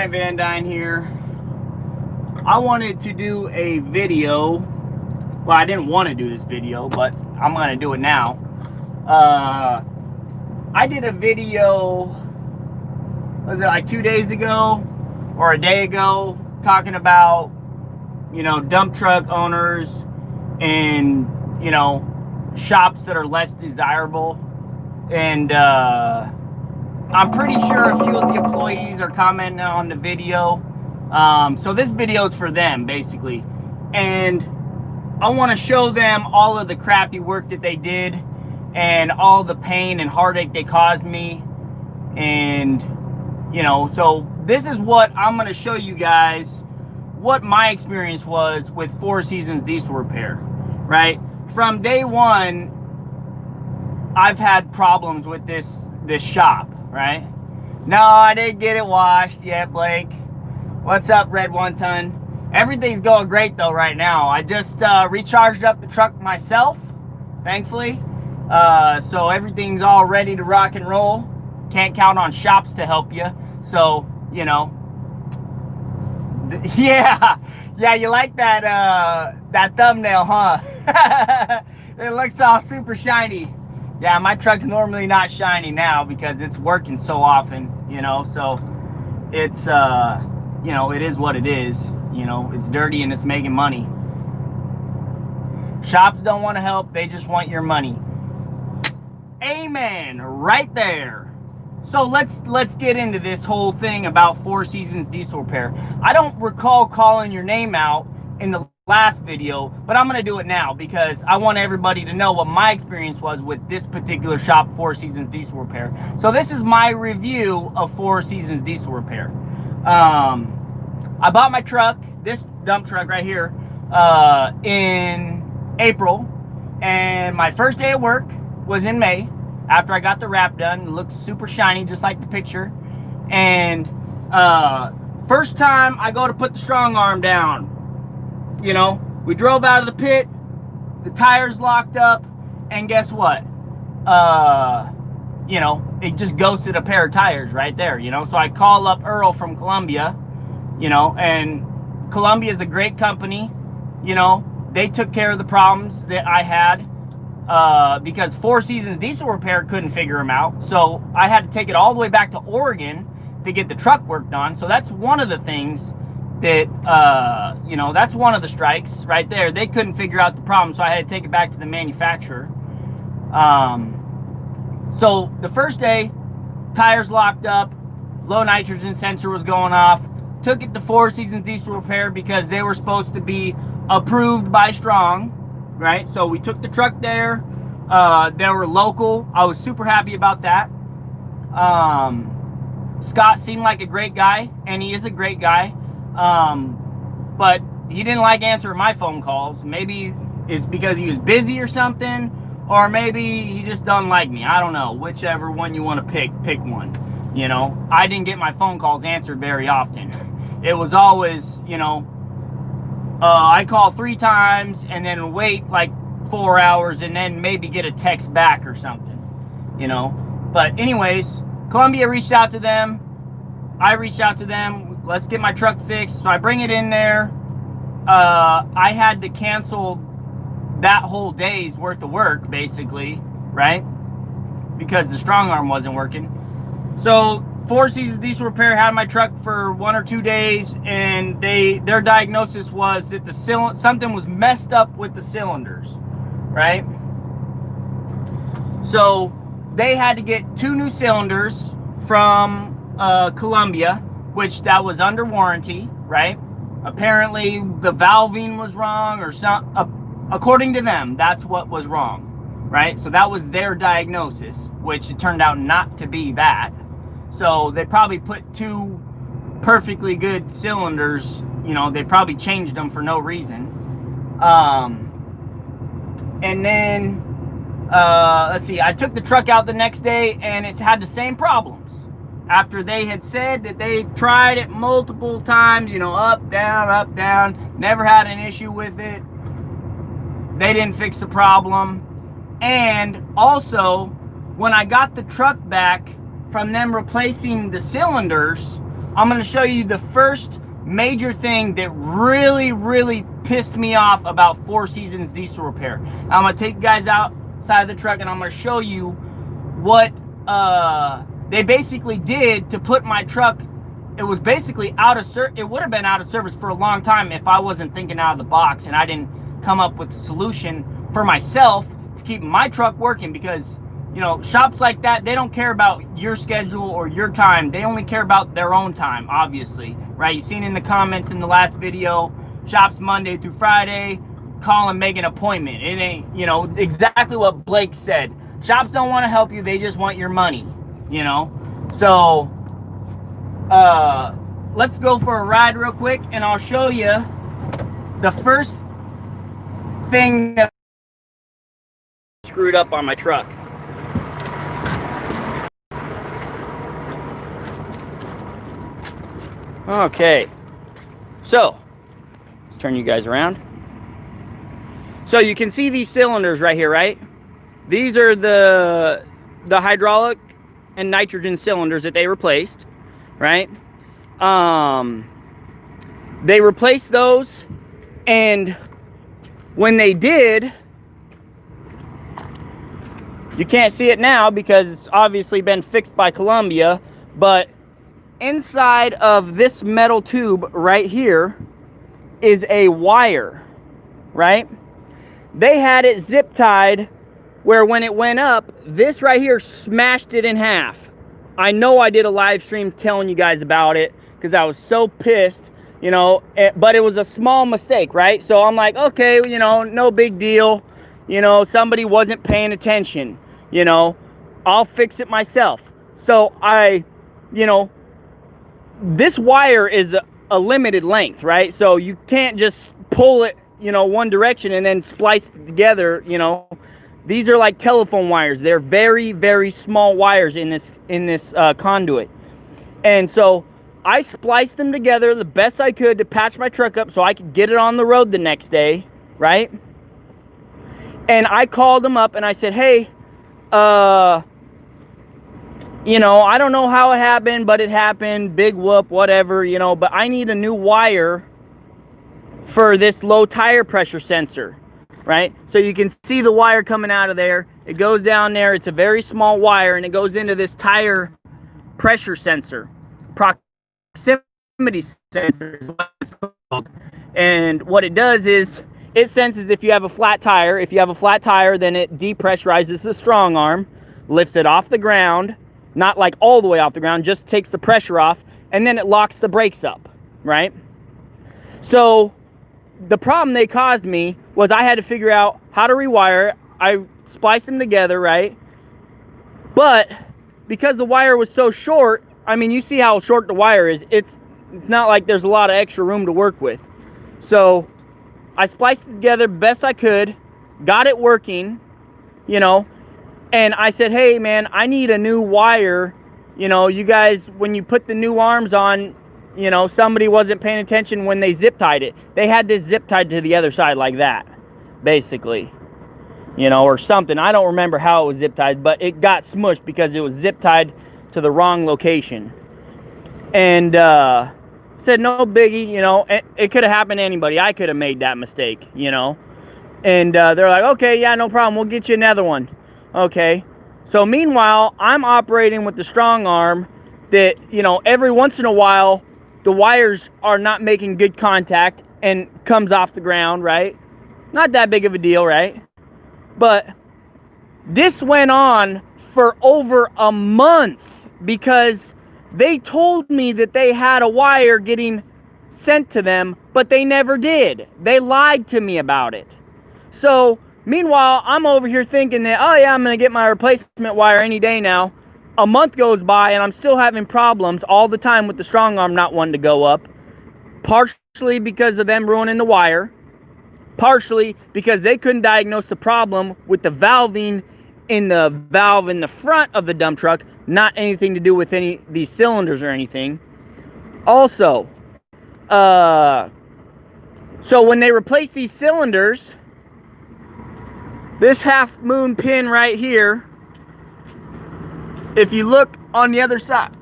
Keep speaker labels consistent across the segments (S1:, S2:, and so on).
S1: Hi, VANDUYN here. I wanted to do a video. Well, I didn't want to do this video, but I'm going to do it now. I did a video, was it like 2 days ago or a day ago, talking about, dump truck owners and, shops that are less desirable. And, I'm pretty sure a few of the employees are commenting on the video. So this video is for them, basically. And I want to show them all of the crappy work that they did and all the pain and heartache they caused me. And, so this is what I'm going to show you guys, what my experience was with Four Seasons Diesel Repair, right? From day one, I've had problems with this shop, right? No, I didn't get it washed yet, Blake. What's up, Red One Ton? Everything's going great though right now. I just recharged up the truck myself, thankfully. So everything's all ready to rock and roll. Can't count on shops to help you. So, yeah, you like that thumbnail, huh? It looks all super shiny. Yeah, my truck's normally not shiny now because it's working so often, so it's, it is what it is. It's dirty and it's making money. Shops don't want to help, they just want your money. Amen, right there. So let's get into this whole thing about Four Seasons Diesel Repair. I don't recall calling your name out in the last video, but I'm going to do it now because I want everybody to know what my experience was with this particular shop, Four Seasons Diesel Repair. So this is my review of Four Seasons Diesel Repair. I bought my truck, this dump truck right here, in April, and my first day of work was in May after I got the wrap done. It looked super shiny just like the picture. And first time I go to put the strong arm down, we drove out of the pit, the tires locked up, and guess what? It just ghosted a pair of tires right there, So I call up Earl from Columbia, and Columbia is a great company, They took care of the problems that I had, because Four Seasons Diesel Repair couldn't figure them out. So I had to take it all the way back to Oregon to get the truck worked on. So that's one of the things that, that's one of the strikes right there. They couldn't figure out the problem, so I had to take it back to the manufacturer. So the first day, tires locked up, low nitrogen sensor was going off. Took it to Four Seasons Diesel Repair because they were supposed to be approved by Strong, right? So we took the truck there. They were local. I was super happy about that. Scott seemed like a great guy, and he is a great guy. But he didn't like answering my phone calls. Maybe it's because he was busy or something, or maybe he just doesn't like me. I don't know. Whichever one you want to pick one. I didn't get my phone calls answered very often. It was always, I call 3 times and then wait like 4 hours and then maybe get a text back or something, But anyways, Columbia reached out to them. I reached out to them. Let's get my truck fixed. So I bring it in there. I had to cancel that whole day's worth of work, basically, right? Because the strong arm wasn't working. So Four Seasons Diesel Repair had my truck for 1 or 2 days, and their diagnosis was that something was messed up with the cylinders, right? So they had to get 2 new cylinders from Columbia, which that was under warranty, right? Apparently the valving was wrong, or according to them, that's what was wrong, right? So that was their diagnosis, which it turned out not to be that. So they probably put 2 perfectly good cylinders, they probably changed them for no reason. And then, let's see, I took the truck out the next day and it had the same problems. After they had said that they tried it multiple times, up, down, never had an issue with it. They didn't fix the problem. And also, when I got the truck back from them replacing the cylinders, I'm going to show you the first major thing that really pissed me off about Four Seasons diesel repair. I'm going to take you guys outside the truck and I'm going to show you what they basically did to put my truck. It was basically out of service. It would have been out of service for a long time if I wasn't thinking out of the box and I didn't come up with a solution for myself to keep my truck working. Because, you know, shops like that, they don't care about your schedule or your time. They only care about their own time, obviously, right? You seen in the comments in the last video, shops Monday through Friday, call and make an appointment. It ain't, you know, exactly what Blake said. Shops don't want to help you, they just want your money, you know? So let's go for a ride real quick and I'll show you the first thing that screwed up on my truck. Okay, so let's turn you guys around. So you can see these cylinders right here, right? These are the hydraulic and nitrogen cylinders that they replaced, right? They replaced those, and when they did, you can't see it now because it's obviously been fixed by Columbia, but inside of this metal tube right here is a wire, right? They had it zip tied where when it went up, this right here smashed it in half. I know I did a live stream telling you guys about it because I was so pissed, you know, but it was a small mistake, right? So I'm like, okay, you know, no big deal. You know, somebody wasn't paying attention, you know, I'll fix it myself. So you know, this wire is a limited length, right? So you can't just pull it, you know, one direction and then splice it together, you know. These are like telephone wires. They're very small wires in this conduit. And so I spliced them together the best I could to patch my truck up so I could get it on the road the next day, right? And I called them up and I said, hey, you know, I don't know how it happened, but it happened, big whoop, whatever, you know, but I need a new wire for this low tire pressure sensor, right? So you can see the wire coming out of there. It goes down there. It's a very small wire, and it goes into this tire pressure sensor, proximity sensor is what it's called. And what it does is it senses if you have a flat tire. If you have a flat tire, then it depressurizes the strong arm, lifts it off the ground, not like all the way off the ground, just takes the pressure off, and then it locks the brakes up, right? So the problem they caused me was I had to figure out how to rewire it. I spliced them together, right? But because the wire was so short, I mean, you see how short the wire is. It's not like there's a lot of extra room to work with. So I spliced it together best I could, got it working, you know, and I said, hey man, I need a new wire. You know, you guys, when you put the new arms on, you know, somebody wasn't paying attention when they zip tied it. They had this zip tied to the other side like that, basically, you know, or something. I don't remember how it was zip tied, but it got smushed because it was zip tied to the wrong location. And said, no biggie, you know, it could have happened to anybody. I could have made that mistake, you know. And they're like, okay, yeah, no problem. We'll get you another one. Okay. So meanwhile, I'm operating with the strong arm that, you know, every once in a while, the wires are not making good contact and comes off the ground, right? Not that big of a deal, right? But this went on for over a month because they told me that they had a wire getting sent to them, but they never did. They lied to me about it. So meanwhile, I'm over here thinking that, oh yeah, I'm going to get my replacement wire any day now. A month goes by and I'm still having problems all the time with the strong arm not wanting to go up. Partially because of them ruining the wire. Partially because they couldn't diagnose the problem with the valving in the valve in the front of the dump truck. Not anything to do with any of these cylinders or anything. Also, so when they replace these cylinders, this half moon pin right here, if you look on the other side,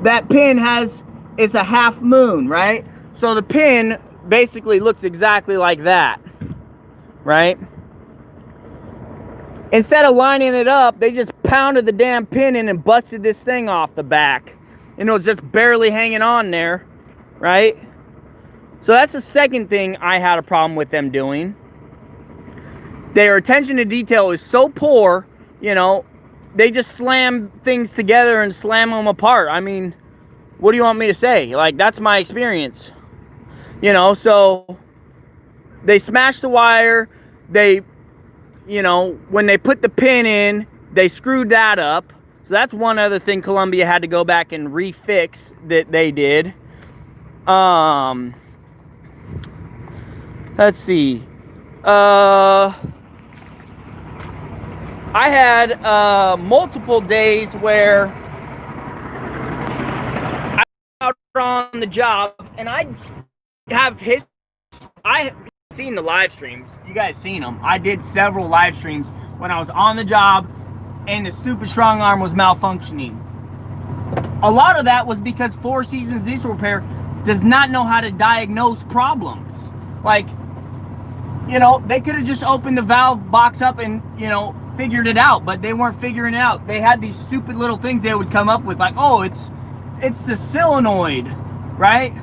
S1: that pin has, it's a half moon, right? So the pin basically looks exactly like that, right? Instead of lining it up, they just pounded the damn pin in and busted this thing off the back. And it was just barely hanging on there, right? So that's the second thing I had a problem with them doing. Their attention to detail is so poor, you know, they just slam things together and slam them apart. I mean, what do you want me to say? Like, that's my experience. You know, so they smashed the wire, they, you know, when they put the pin in, they screwed that up. So that's one other thing Columbia had to go back and refix that they did. Let's see. I had multiple days where I was out on the job, and I have seen the live streams. You guys seen them. I did several live streams when I was on the job and the stupid strong arm was malfunctioning. A lot of that was because Four Seasons Diesel Repair does not know how to diagnose problems. Like, you know, they could have just opened the valve box up and, you know, figured it out, but they weren't figuring it out. They had these stupid little things they would come up with, like, oh, it's the solenoid, right?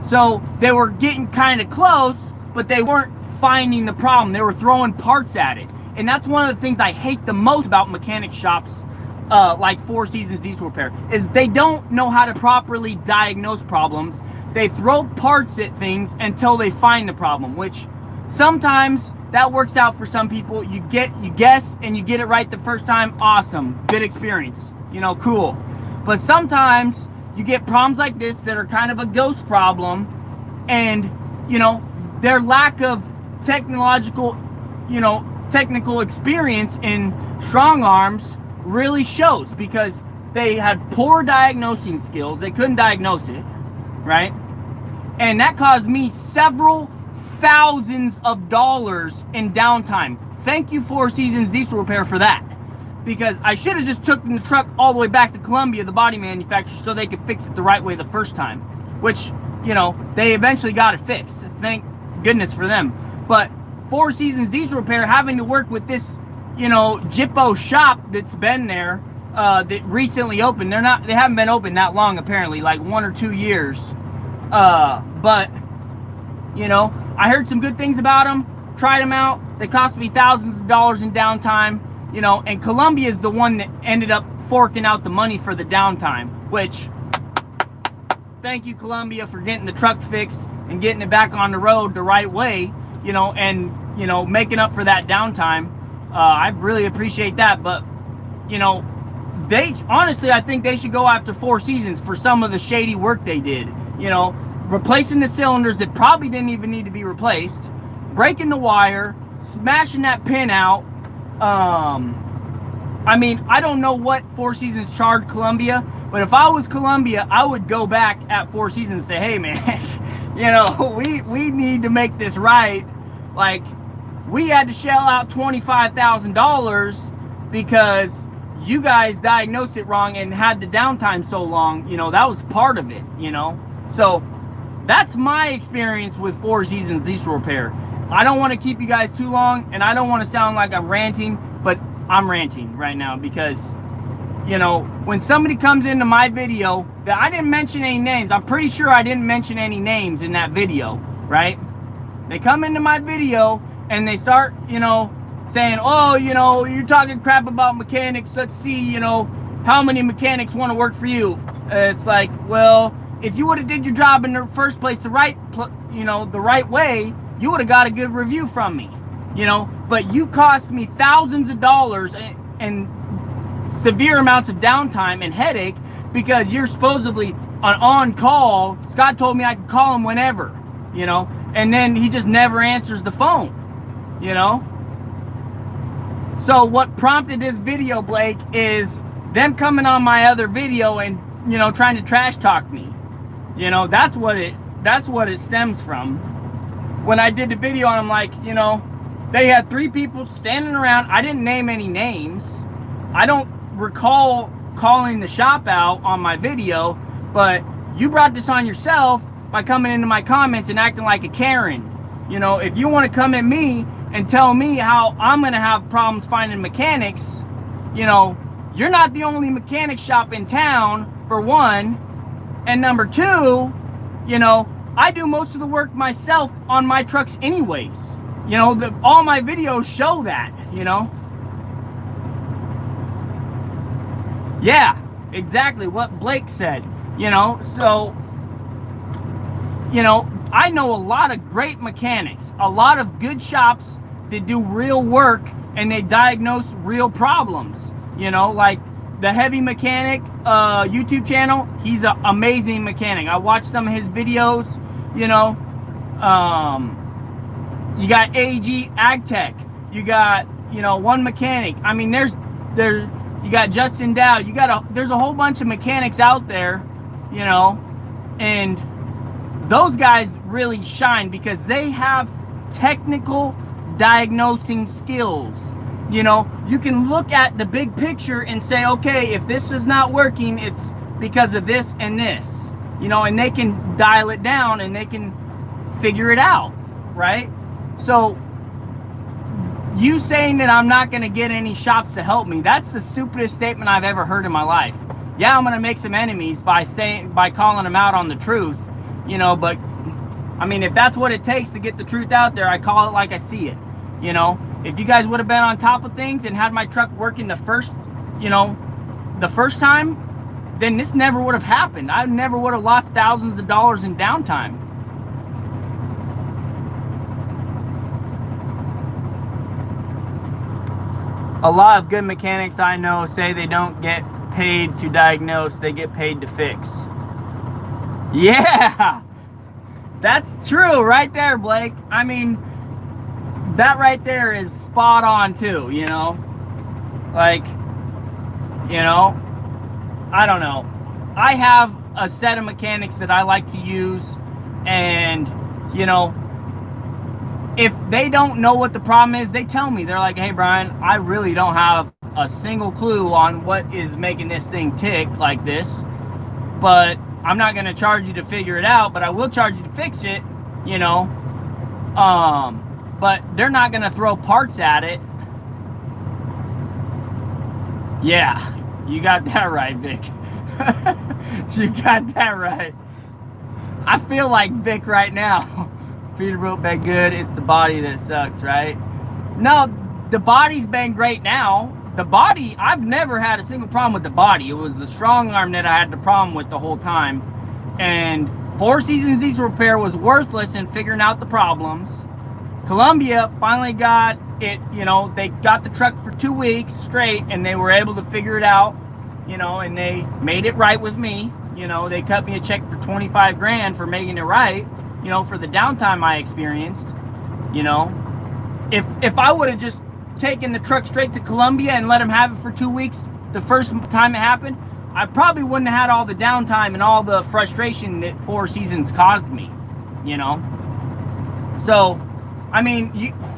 S1: So they were getting kind of close, but they weren't finding the problem. They were throwing parts at it. And that's one of the things I hate the most about mechanic shops like Four Seasons Diesel Repair, is they don't know how to properly diagnose problems. They throw parts at things until they find the problem, which sometimes that works out for some people. You guess and you get it right the first time, awesome, good experience, you know, cool. But sometimes you get problems like this that are kind of a ghost problem, and, you know, their lack of technical experience in strong arms really shows, because they had poor diagnosing skills. They couldn't diagnose it, right? And that caused me several thousands of dollars in downtime. Thank you, Four Seasons Diesel Repair, for that. Because I should have just taken the truck all the way back to Columbia, the body manufacturer, so they could fix it the right way the first time. Which, you know, they eventually got it fixed. Thank goodness for them. But Four Seasons Diesel Repair having to work with this, you know, Jippo shop that's been there, that recently opened. They haven't been open that long, apparently, like 1 or 2 years. But, you know, I heard some good things about them, tried them out. They cost me thousands of dollars in downtime, you know, and Columbia is the one that ended up forking out the money for the downtime, which, thank you, Columbia, for getting the truck fixed and getting it back on the road the right way, you know, and, you know, making up for that downtime. I really appreciate that. But, you know, honestly, I think they should go after Four Seasons for some of the shady work they did. You know, replacing the cylinders that probably didn't even need to be replaced, breaking the wire, smashing that pin out. I mean, I don't know what Four Seasons charged Columbia, but if I was Columbia, I would go back at Four Seasons and say, hey man, you know, we need to make this right. Like, we had to shell out $25,000 because you guys diagnosed it wrong and had the downtime so long. You know, that was part of it, you know. So that's my experience with Four Seasons Diesel Repair. I don't want to keep you guys too long, and I don't want to sound like I'm ranting, but I'm ranting right now because, you know, when somebody comes into my video, that I didn't mention any names. I'm pretty sure I didn't mention any names in that video, right? They come into my video and they start, you know, saying, oh, you know, you're talking crap about mechanics. Let's see, you know, how many mechanics want to work for you. It's like, well, if you would have did your job in the first place the right way, you would have got a good review from me, you know. But you cost me thousands of dollars and severe amounts of downtime and headache because you're supposedly on call. Scott told me I could call him whenever, you know, and then he just never answers the phone, you know. So what prompted this video, Blake, is them coming on my other video and, you know, trying to trash talk me. You know, that's what it stems from. When I did the video, I'm like, you know, they had 3 people standing around. I didn't name any names. I don't recall calling the shop out on my video, but you brought this on yourself by coming into my comments and acting like a Karen. You know, if you want to come at me and tell me how I'm going to have problems finding mechanics, you know, you're not the only mechanic shop in town, for one. And number two, you know, I do most of the work myself on my trucks anyways. You know, all my videos show that, you know. Yeah, exactly what Blake said, you know. So, you know, I know a lot of great mechanics, a lot of good shops that do real work and they diagnose real problems. You know, like the Heavy Mechanic YouTube channel, he's an amazing mechanic. I watched some of his videos, you know. You got AG AgTech, you got, you know, One Mechanic. I mean, there's you got Justin Dow, there's a whole bunch of mechanics out there, you know, and those guys really shine because they have technical diagnosing skills. You know, you can look at the big picture and say, okay, if this is not working, it's because of this and this, you know, and they can dial it down and they can figure it out, right? So you saying that I'm not going to get any shops to help me, that's the stupidest statement I've ever heard in my life. Yeah, I'm going to make some enemies by calling them out on the truth, you know, but I mean, if that's what it takes to get the truth out there, I call it like I see it, you know. If you guys would have been on top of things and had my truck working the first time, then this never would have happened. I never would have lost thousands of dollars in downtime. A lot of good mechanics I know say they don't get paid to diagnose, they get paid to fix. Yeah, that's true right there, Blake. I mean, that right there is spot on too, you know. Like, you know, I don't know. I have a set of mechanics that I like to use, and, you know, if they don't know what the problem is, they tell me. They're like, hey, Brian, I really don't have a single clue on what is making this thing tick like this, but I'm not going to charge you to figure it out, but I will charge you to fix it, you know. But they're not going to throw parts at it. Yeah, you got that right, Vic. You got that right. I feel like Vic right now. Peterbilt been good, it's the body that sucks, right? No, the body's been great now. The body, I've never had a single problem with the body. It was the strong arm that I had the problem with the whole time. And 4 Seasons Diesel Repair was worthless in figuring out the problems. Columbia finally got it, you know, they got the truck for 2 weeks straight and they were able to figure it out, you know, and they made it right with me. You know, they cut me a check for 25 grand for making it right, you know, for the downtime I experienced. You know, if I would have just taken the truck straight to Columbia and let them have it for 2 weeks the first time it happened, I probably wouldn't have had all the downtime and all the frustration that 4 Seasons caused me, you know. So, I mean,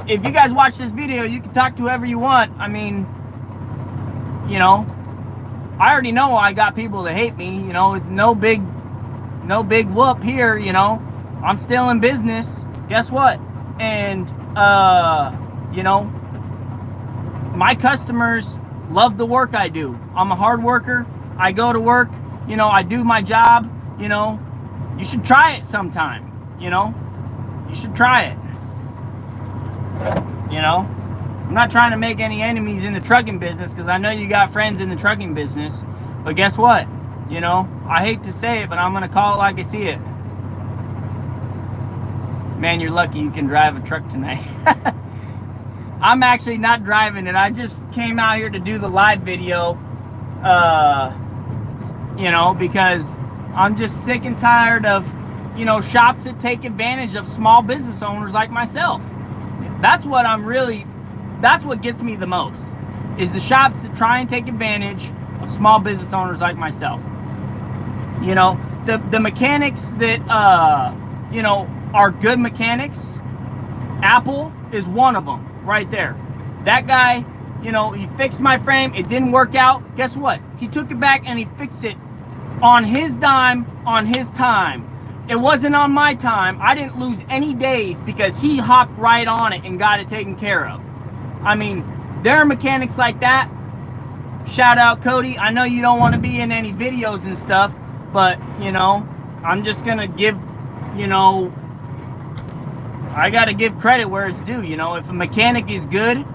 S1: if you guys watch this video, you can talk to whoever you want. I mean, you know, I already know I got people that hate me, you know. No big whoop here, you know. I'm still in business. Guess what? And, you know, my customers love the work I do. I'm a hard worker. I go to work, you know, I do my job, you know. You should try it sometime, you know. You should try it. You know, I'm not trying to make any enemies in the trucking business because I know you got friends in the trucking business. But guess what? You know, I hate to say it, but I'm going to call it like I see it. Man, you're lucky you can drive a truck tonight. I'm actually not driving it. I just came out here to do the live video, you know, because I'm just sick and tired of, you know, shops that take advantage of small business owners like myself. That's what that's what gets me the most, is the shops that try and take advantage of small business owners like myself. You know, the mechanics that, you know, are good mechanics, Apple is one of them right there. That guy You know, he fixed my frame. It didn't work out. Guess what? He took it back and he fixed it on his dime, on his time. It wasn't on my time. I didn't lose any days because he hopped right on it and got it taken care of. I mean, there are mechanics like that. Shout out, Cody. I know you don't want to be in any videos and stuff, but, you know, I'm just going to give, you know, I got to give credit where it's due. You know, if a mechanic is good,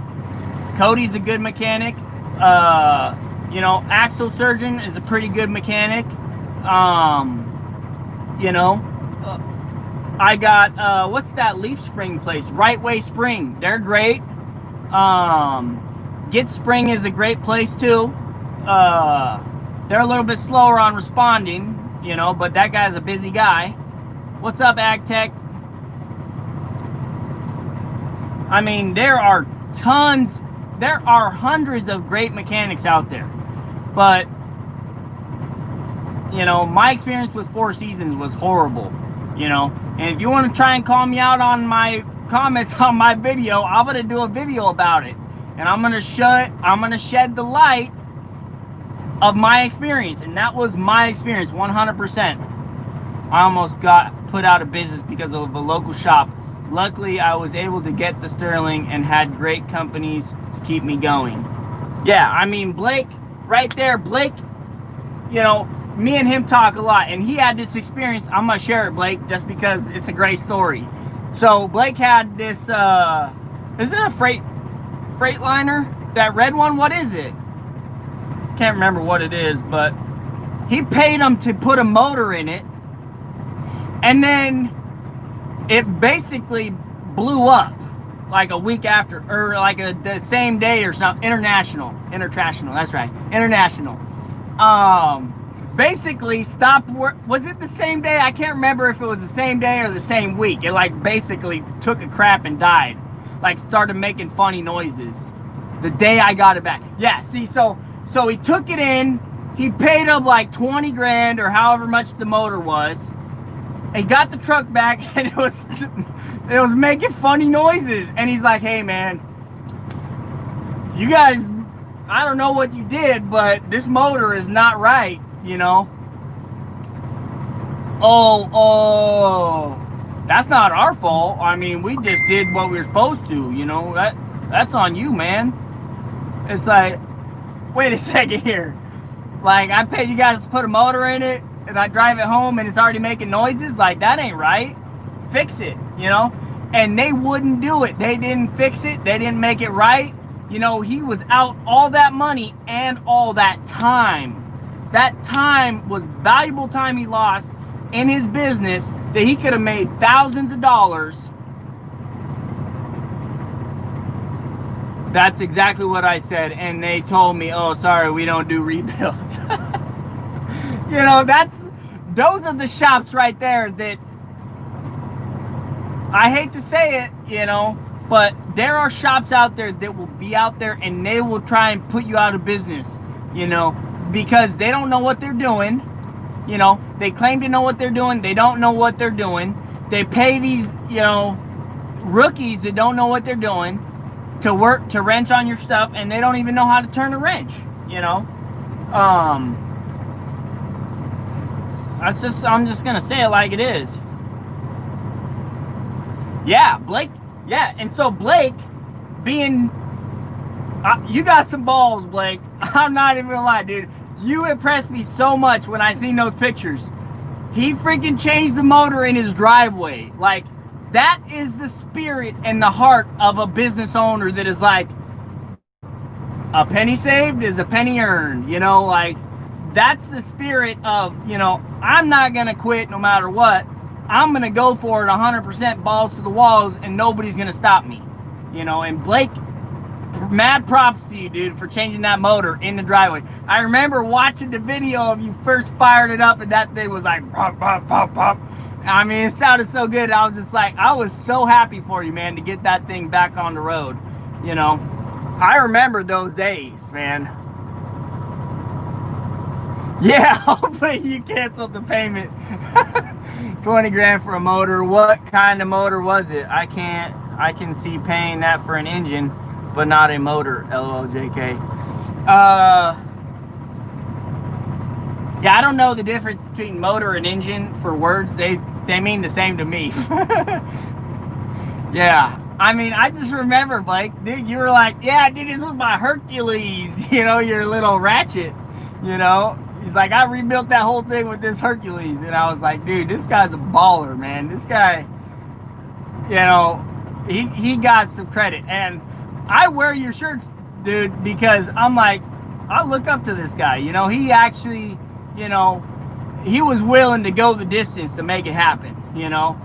S1: Cody's a good mechanic. You know, Axle Surgeon is a pretty good mechanic. You know, I got, what's that leaf spring place? Right Way Spring. They're great. Get Spring is a great place too. They're a little bit slower on responding, you know, but that guy's a busy guy. What's up, AgTech? I mean, there are hundreds of great mechanics out there. But, you know, my experience with Four Seasons was horrible, you know. And if you want to try and call me out on my comments on my video, I'm going to do a video about it. And I'm going to shed the light of my experience. And that was my experience, 100%. I almost got put out of business because of a local shop. Luckily, I was able to get the Sterling and had great companies to keep me going. Yeah, I mean, Blake, right there, Blake, you know, me and him talk a lot, and he had this experience. I'm going to share it, Blake, just because it's a great story. So, Blake had this, is it a Freightliner? That red one? What is it? Can't remember what it is, but he paid him to put a motor in it, and then it basically blew up like a week after, or like the same day or something. International, that's right, international. Basically stopped work. Was it the same day? I can't remember if it was the same day or the same week. It like basically took a crap and died. Like started making funny noises the day I got it back. Yeah, see, so he took it in, he paid him like 20 grand or however much the motor was. He got the truck back and it was making funny noises. And he's like, hey man, you guys, I don't know what you did, but this motor is not right, you know. Oh, that's not our fault. I mean, we just did what we were supposed to, you know. That's on you, man. It's like, wait a second here. Like, I paid you guys to put a motor in it, and I drive it home and it's already making noises. Like, that ain't right. Fix it, you know. And they wouldn't do it. They didn't fix it. They didn't make it right. You know, he was out all that money and all that time. That time was valuable time he lost in his business that he could have made thousands of dollars. That's exactly what I said. And they told me, oh, sorry, we don't do rebuilds. You know, those are the shops right there that, I hate to say it, you know, but there are shops out there that will be out there and they will try and put you out of business, you know, because they don't know what they're doing. You know, they claim to know what they're doing. They don't know what they're doing. They pay these, you know, rookies that don't know what they're doing to work, to wrench on your stuff, and they don't even know how to turn a wrench, you know. I'm just gonna say it like it is. Yeah, Blake. Yeah, and so Blake, being, you got some balls, Blake. I'm not even gonna lie, dude. You impressed me so much when I seen those pictures. He freaking changed the motor in his driveway. Like, that is the spirit and the heart of a business owner that is like, a penny saved is a penny earned, you know, like, that's the spirit of, you know, I'm not gonna quit no matter what. I'm gonna go for it 100% balls to the walls and nobody's gonna stop me, you know. And Blake, mad props to you, dude, for changing that motor in the driveway. I remember watching the video of you first fired it up and that thing was like pop, pop, pop, pop. I mean, it sounded so good. I was just like, I was so happy for you, man, to get that thing back on the road, you know. I remember those days, man. Yeah, hopefully you canceled the payment. 20 grand for a motor. What kind of motor was it? I can see paying that for an engine. but not a motor. LOL JK. Yeah, I don't know the difference between motor and engine for words. They mean the same to me. Yeah, I mean, I just remember, Blake, dude, you were like, yeah, dude, this was my Hercules, you know, your little ratchet, you know. He's like, I rebuilt that whole thing with this Hercules. And I was like, dude, this guy's a baller, man. This guy, you know, he got some credit. And I wear your shirts, dude, because I'm like, I look up to this guy. You know, he actually, you know, he was willing to go the distance to make it happen, you know.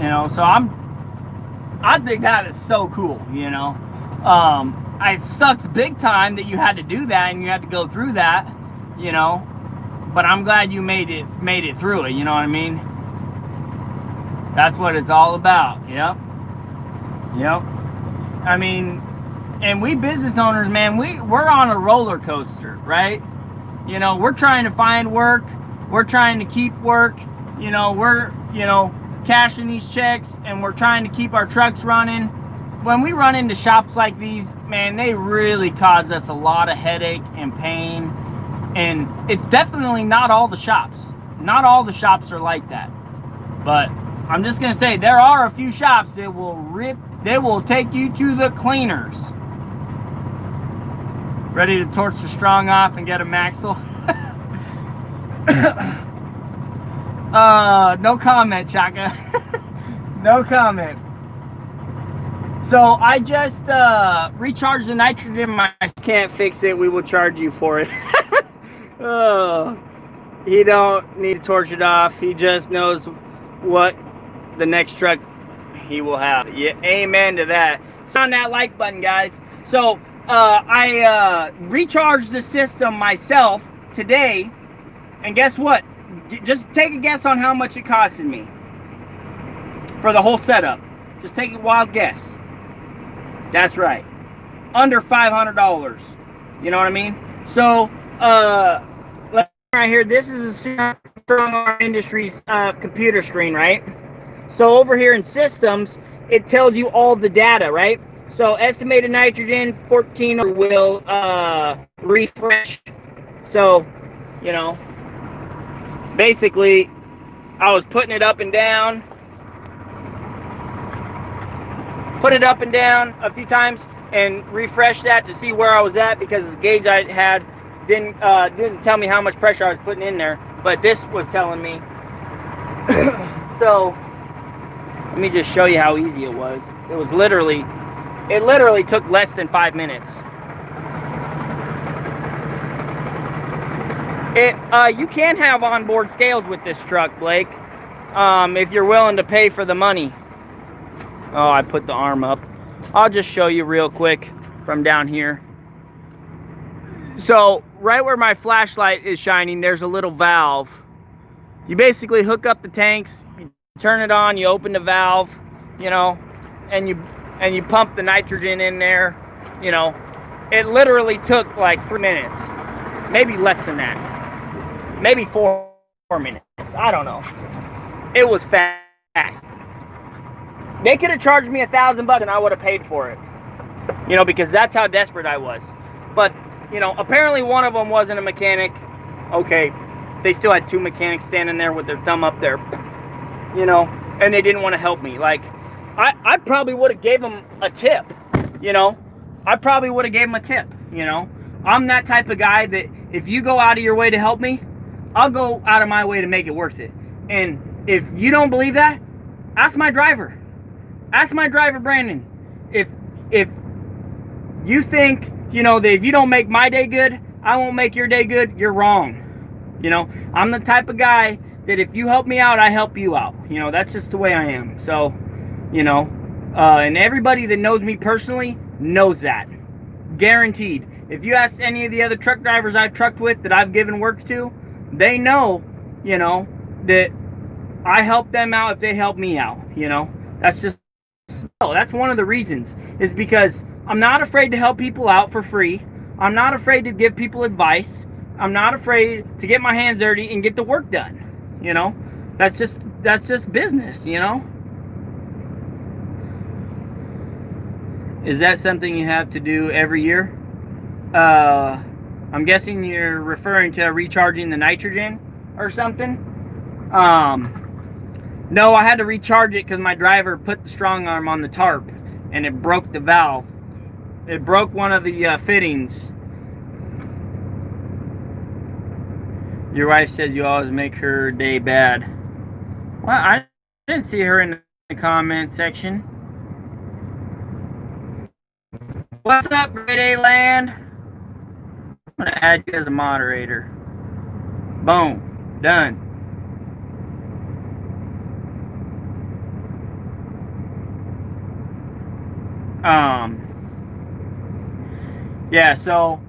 S1: You know, so I think that is so cool, you know. It sucks big time that you had to do that and you had to go through that, you know, but I'm glad you made it through it, you know what I mean? That's what it's all about. Yep. I mean, and we business owners, man, we're on a roller coaster, right? You know, we're trying to find work, we're trying to keep work, you know, we're, you know, cashing these checks, and we're trying to keep our trucks running. When we run into shops like these, man, they really cause us a lot of headache and pain. And it's definitely not all the shops. Not all the shops are like that. But I'm just gonna say, there are a few shops that will take you to the cleaners. Ready to torch the strong off and get a Maxwell? No comment, Chaka. No comment. So I just recharged the nitrogen. I can't fix it. We will charge you for it. Oh, he don't need to torch it off. He just knows what the next truck he will have. Yeah, amen to that. Sound that like button, guys. So I recharged the system myself today, and guess what? Just take a guess on how much it costed me for the whole setup. Just take a wild guess. That's right, under $500. You know what I mean? So, right here, this is a Strong Arm Industries computer screen, right? So over here in systems, it tells you all the data, right? So estimated nitrogen 14 will refresh. So, you know, basically, I was putting it up and down. Put it up and down a few times and refresh that to see where I was at, because the gauge I had didn't tell me how much pressure I was putting in there, but this was telling me. So let me just show you how easy it was. It literally took less than 5 minutes. You can have onboard scales with this truck, Blake, if you're willing to pay for the money. Oh, I put the arm up. I'll just show you real quick from down here. So right where my flashlight is shining, there's a little valve. You basically hook up the tanks, you turn it on, you open the valve, you know, and you pump the nitrogen in there. You know, it literally took like 3 minutes, maybe less than that, maybe 4 minutes. I don't know. It was fast. They could have charged me $1,000 and I would have paid for it, you know, because that's how desperate I was. But, you know, apparently one of them wasn't a mechanic. Okay, they still had 2 mechanics standing there with their thumb up there, you know, and they didn't want to help me. Like, I probably would have gave them a tip, you know. I probably would have gave them a tip, you know. I'm that type of guy that if you go out of your way to help me, I'll go out of my way to make it worth it. And if you don't believe that, ask my driver. Ask my driver, Brandon. If you think, you know, that if you don't make my day good, I won't make your day good, you're wrong. You know, I'm the type of guy that if you help me out, I help you out. You know, that's just the way I am. So, you know, and everybody that knows me personally knows that. Guaranteed. If you ask any of the other truck drivers I've trucked with that I've given work to, they know, you know, that I help them out if they help me out, you know. That's one of the reasons, is because I'm not afraid to help people out for free. I'm not afraid to give people advice. I'm not afraid to get my hands dirty and get the work done. You know, that's just business, you know. Is that something you have to do every year? I'm guessing you're referring to recharging the nitrogen or something. No, I had to recharge it because my driver put the strong arm on the tarp and it broke the valve. It broke one of the fittings. Your wife says you always make her day bad. Well, I didn't see her in the comment section. What's up, Grade A Land? I'm gonna add you as a moderator. Boom. Done. Yeah, so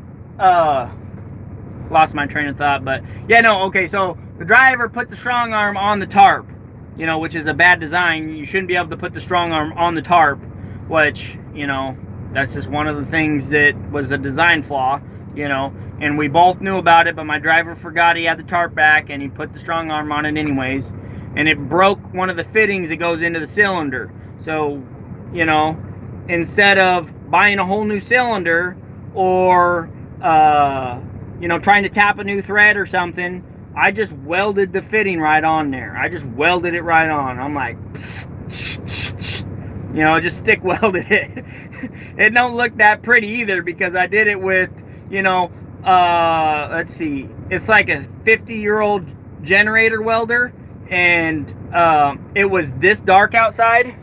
S1: lost my train of thought, but yeah, no, okay, so the driver put the strong arm on the tarp, you know, which is a bad design. You shouldn't be able to put the strong arm on the tarp, which, you know, that's just one of the things that was a design flaw, you know, and we both knew about it, but my driver forgot he had the tarp back and he put the strong arm on it anyways, and it broke one of the fittings that goes into the cylinder. So, you know, instead of buying a whole new cylinder or you know, trying to tap a new thread or something, I just welded the fitting right on there. I just welded it right on. I'm like, you know, just stick welded it. It don't look that pretty either because I did it with, you know, let's see, it's like a 50-year-old generator welder, and it was this dark outside.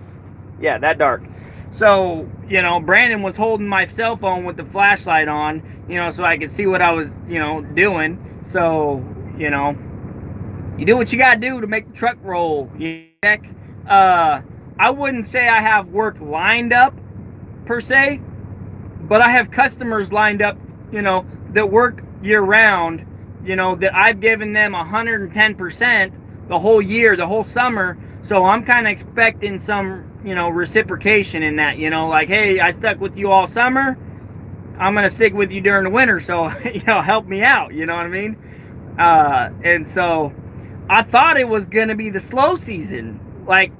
S1: Yeah, that dark. So, you know, Brandon was holding my cell phone with the flashlight on, you know, so I could see what I was, you know, doing. So, you know, you do what you gotta do to make the truck roll. I wouldn't say I have work lined up, per se, but I have customers lined up, you know, that work year round, you know, that I've given them 110% the whole year, the whole summer. So I'm kind of expecting some, you know, reciprocation in that, you know, like, hey, I stuck with you all summer, I'm going to stick with you during the winter, so, you know, help me out, you know what I mean? And so I thought it was going to be the slow season. Like,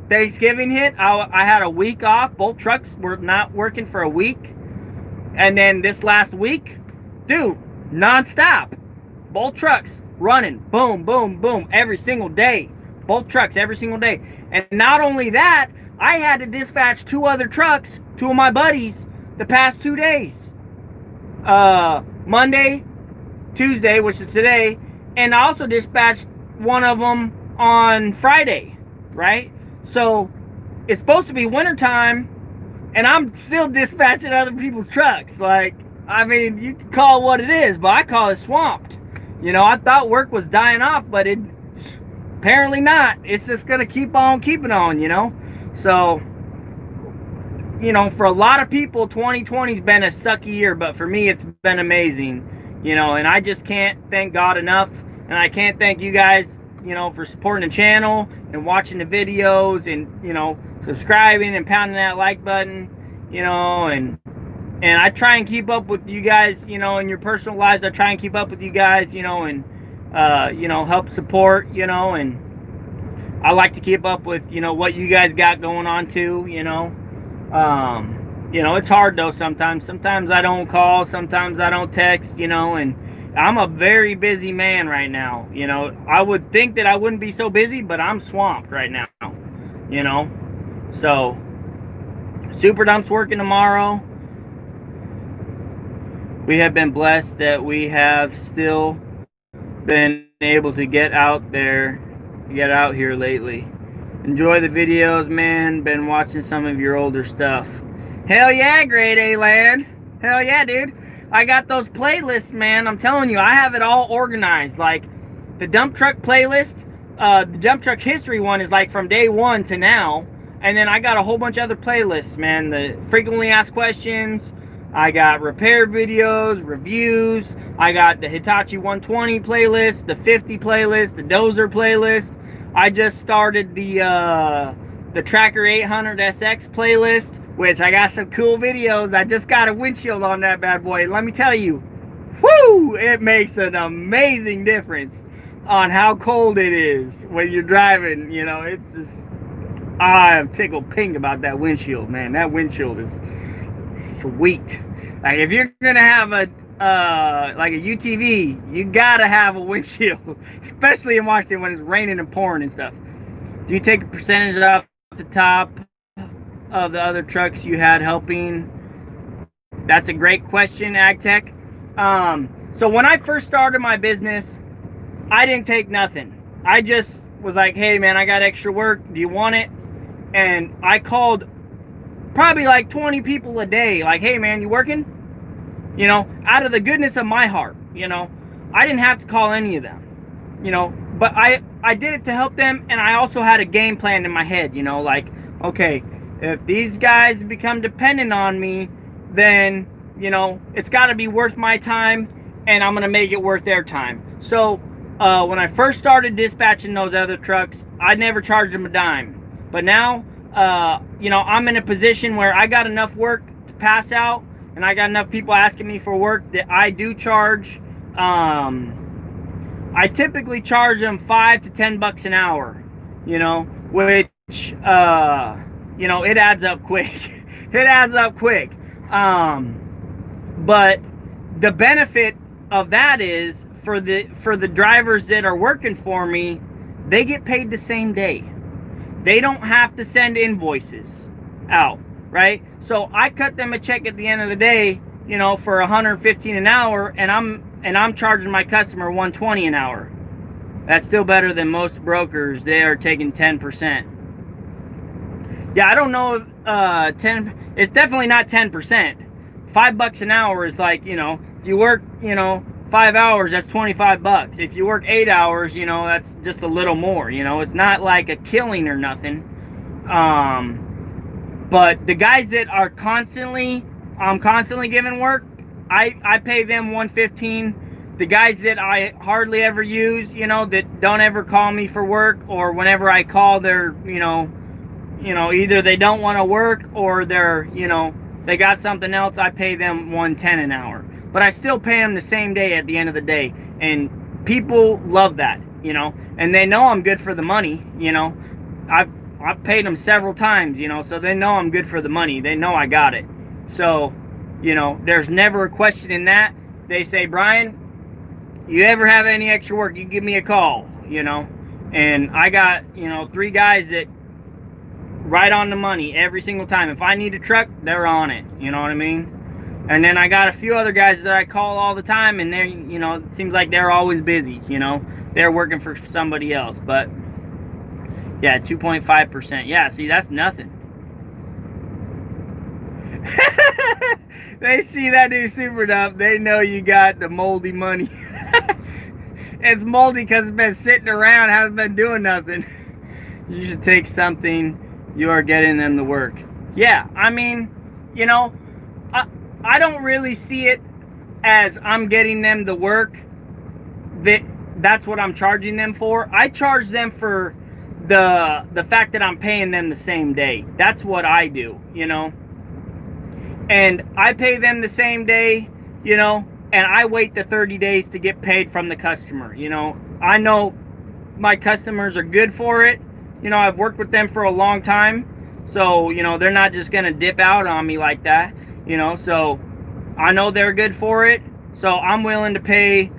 S1: Thanksgiving hit, I had a week off. Both trucks were not working for a week. And then this last week, dude, non-stop. Both trucks running, boom, boom, boom, every single day. Both trucks every single day. And not only that, I had to dispatch 2 other trucks, 2 of my buddies, the past 2 days. Monday, Tuesday, which is today, and I also dispatched one of them on Friday, right? So it's supposed to be wintertime, and I'm still dispatching other people's trucks. Like, I mean, you can call it what it is, but I call it swamped. You know, I thought work was dying off, but it apparently not. It's just gonna keep on keeping on, you know. So, you know, for a lot of people, 2020's been a sucky year, but for me, it's been amazing, you know, and I just can't thank God enough, and I can't thank you guys, you know, for supporting the channel and watching the videos and, you know, subscribing and pounding that like button, you know, and I try and keep up with you guys, you know, in your personal lives. I try and keep up with you guys, you know, and, you know, help support, you know, and I like to keep up with, you know, what you guys got going on too, you know. You know, it's hard though sometimes. Sometimes I don't call, sometimes I don't text, you know, and I'm a very busy man right now, you know. I would think that I wouldn't be so busy, but I'm swamped right now, you know. So, Super Dump's working tomorrow. We have been blessed that we have still been able to get out there, get out here lately. Enjoy the videos, man. Been watching some of your older stuff. Hell yeah, Grade A Land. Hell yeah, dude. I got those playlists, man. I'm telling you, I have it all organized. Like, the dump truck playlist, the dump truck history one is like from day 1 to now. And then I got a whole bunch of other playlists, man. The frequently asked questions. I got repair videos, reviews. I got the Hitachi 120 playlist, the 50 playlist, the Dozer playlist. I just started the Tracker 800 SX playlist, which I got some cool videos. I just got a windshield on that bad boy. Let me tell you, whoo, it makes an amazing difference on how cold it is when you're driving. You know, it's just, I am tickled pink about that windshield, man. That windshield is sweet. Like if you're gonna have a like a UTV, you gotta have a windshield, especially in Washington when it's raining and pouring and stuff. Do you take a percentage off the top of the other trucks you had helping? That's a great question, AgTech. So when I first started my business, I didn't take nothing. I just was like, hey man, I got extra work. Do you want it? And I called probably like 20 people a day. Like, hey man, you working? You know, out of the goodness of my heart, you know. I didn't have to call any of them, you know. But I did it to help them, and I also had a game plan in my head, you know, like, okay, if these guys become dependent on me, then, you know, it's got to be worth my time, and I'm going to make it worth their time. So when I first started dispatching those other trucks, I never charged them a dime. But now, you know, I'm in a position where I got enough work to pass out, and I got enough people asking me for work that I do charge. I typically charge them $5 to $10 an hour, you know, which, you know, it adds up quick. It adds up quick. But the benefit of that is for the drivers that are working for me, they get paid the same day. They don't have to send invoices out, right? So I cut them a check at the end of the day, you know, for $115 an hour, and I'm charging my customer $120 an hour. That's still better than most brokers. They are taking 10%. Yeah, I don't know if 10. It's definitely not 10%. $5 an hour is like, you know, if you work, you know, 5 hours, that's $25. If you work 8 hours, you know, that's just a little more. You know, it's not like a killing or nothing. But the guys that are constantly giving work, I pay them $115. The guys that I hardly ever use, you know, that don't ever call me for work, or whenever I call, they're, you know, either they don't want to work or they're, you know, they got something else, I pay them $110 an hour. But I still pay them the same day at the end of the day. And people love that, you know, and they know I'm good for the money, you know. I've paid them several times, you know, so they know I'm good for the money. They know I got it. So, you know, there's never a question in that. They say, Brian, you ever have any extra work, you give me a call, you know. And I got, you know, 3 guys that right on the money every single time. If I need a truck, they're on it, you know what I mean? And then I got a few other guys that I call all the time, and they're, you know, it seems like they're always busy, you know. They're working for somebody else. But yeah, 2.5%. Yeah, see, that's nothing. They see that new Super Dump, they know you got the moldy money. It's moldy because it's been sitting around, hasn't been doing nothing. You should take something, you are getting them to work. Yeah, I mean, you know, I don't really see it as I'm getting them to work. That's what I'm charging them for. I charge them for the fact that I'm paying them the same day. That's what I do, you know. And I pay them the same day, you know, and I wait the 30 days to get paid from the customer, you know. I know my customers are good for it. You know, I've worked with them for a long time. So, you know, they're not just going to dip out on me like that, you know. So, I know they're good for it. So, I'm willing to pay,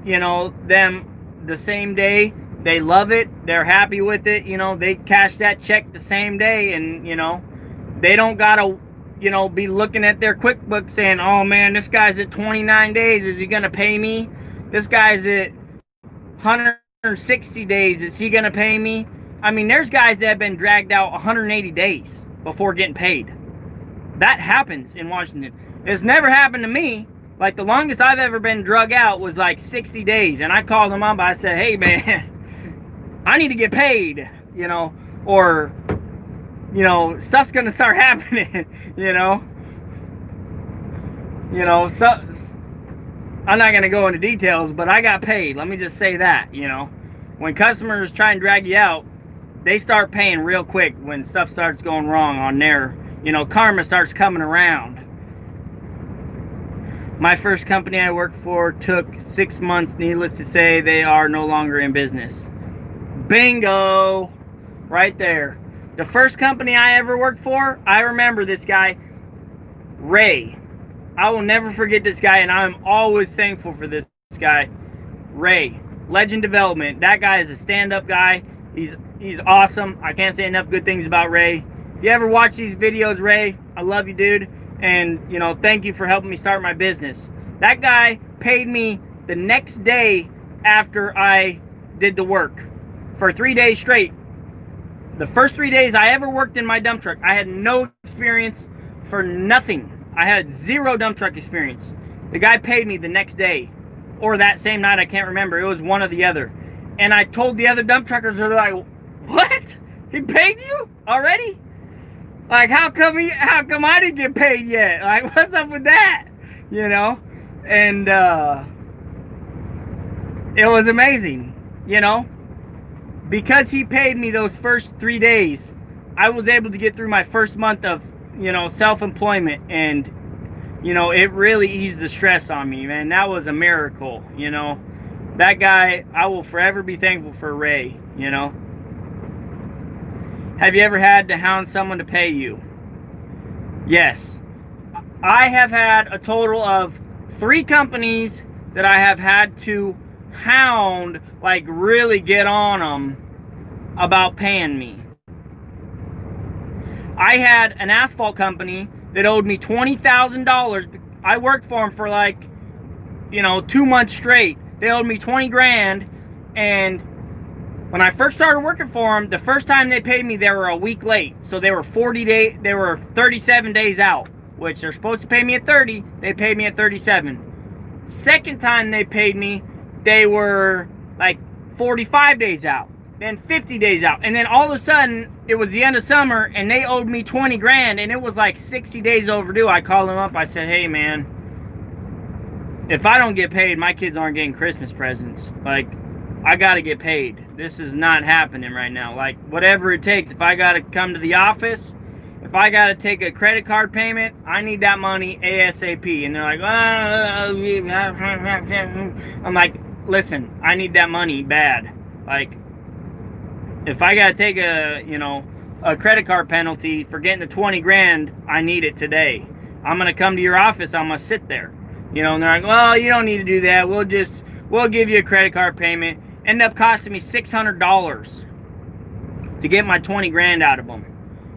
S1: you know, them the same day. They love it. They're happy with it. You know, they cash that check the same day. And, you know, they don't got to, you know, be looking at their QuickBooks saying, oh, man, this guy's at 29 days. Is he going to pay me? This guy's at 160 days. Is he going to pay me? I mean, there's guys that have been dragged out 180 days before getting paid. That happens in Washington. It's never happened to me. Like, the longest I've ever been drug out was like 60 days. And I called them up. I said, hey, man, I need to get paid, you know, or, you know, stuff's going to start happening, you know. You know, so I'm not going to go into details, but I got paid. Let me just say that, you know. When customers try and drag you out, they start paying real quick when stuff starts going wrong on their, you know, karma starts coming around. My first company I worked for took 6 months. Needless to say, they are no longer in business. Bingo! Right there. The first company I ever worked for, I remember this guy. Ray. I will never forget this guy, and I'm always thankful for this guy. Ray, Legend Development. That guy is a stand-up guy. He's awesome. I can't say enough good things about Ray. If you ever watch these videos, Ray, I love you, dude. And, you know, thank you for helping me start my business. That guy paid me the next day after I did the work for 3 days straight. The first 3 days I ever worked in my dump truck, I had no experience for nothing. I had zero dump truck experience. The guy paid me the next day, or that same night, I can't remember. It was one or the other. And I told the other dump truckers, they're like, what? He paid you already? Like, how come I didn't get paid yet? Like, what's up with that? You know? And it was amazing, you know? Because he paid me those first 3 days, I was able to get through my first month of, you know, self-employment, and, you know, it really eased the stress on me, man. That was a miracle, you know? That guy, I will forever be thankful for Ray, you know? Have you ever had to hound someone to pay you? Yes. I have had a total of 3 companies that I have had to hound, like really get on them about paying me. I had an asphalt company that owed me $20,000. I worked for them for like, you know, 2 months straight. They owed me 20 grand, and when I first started working for them, the first time they paid me, they were a week late. So they were 37 days out, which they're supposed to pay me at 30. They paid me at 37. Second time they paid me, they were like 45 days out, then 50 days out. And then all of a sudden, it was the end of summer, and they owed me 20 grand, and it was like 60 days overdue. I called them up. I said, hey, man, if I don't get paid, my kids aren't getting Christmas presents. Like, I got to get paid. This is not happening right now. Like, whatever it takes. If I got to come to the office, if I got to take a credit card payment, I need that money ASAP. And they're like, I'm like, listen, I need that money bad. Like, if I got to take a, you know, a credit card penalty for getting the 20 grand, I need it today. I'm going to come to your office. I'm going to sit there. You know, and they're like, well, you don't need to do that. We'll give you a credit card payment. End up costing me $600 to get my 20 grand out of them,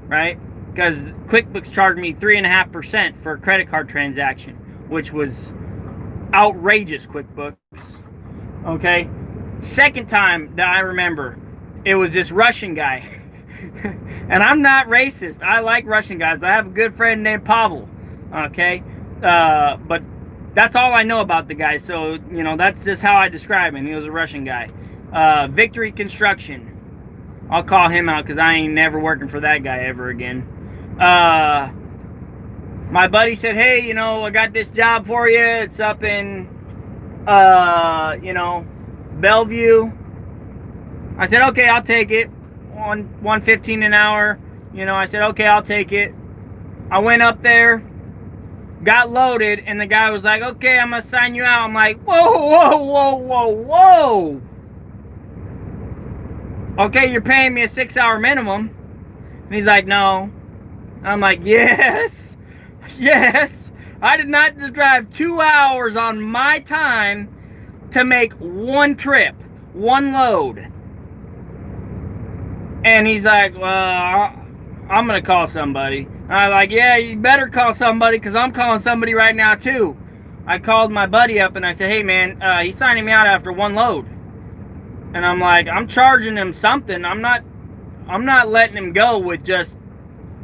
S1: right? Because QuickBooks charged me 3.5% for a credit card transaction, which was outrageous, QuickBooks. Okay? Second time that I remember, it was this Russian guy. And I'm not racist. I like Russian guys. I have a good friend named Pavel. Okay? But that's all I know about the guy, so, you know, that's just how I describe him. He was a Russian guy. Victory Construction. I'll call him out because I ain't never working for that guy ever again. My buddy said, hey, you know, I got this job for you. It's up in, you know, Bellevue. I said, okay, I'll take it. $1.15 an hour. You know, I said, okay, I'll take it. I went up there. Got loaded, and the guy was like, okay, I'm gonna sign you out. I'm like, whoa. Okay, you're paying me a 6-hour minimum. And he's like, no. I'm like, yes. I did not just drive 2 hours on my time to make one trip, one load. And he's like, well, I'm gonna call somebody. I was like, yeah, you better call somebody, because I'm calling somebody right now too. I called my buddy up and I said, hey man, he's signing me out after one load. And I'm like, I'm charging him something. I'm not letting him go with just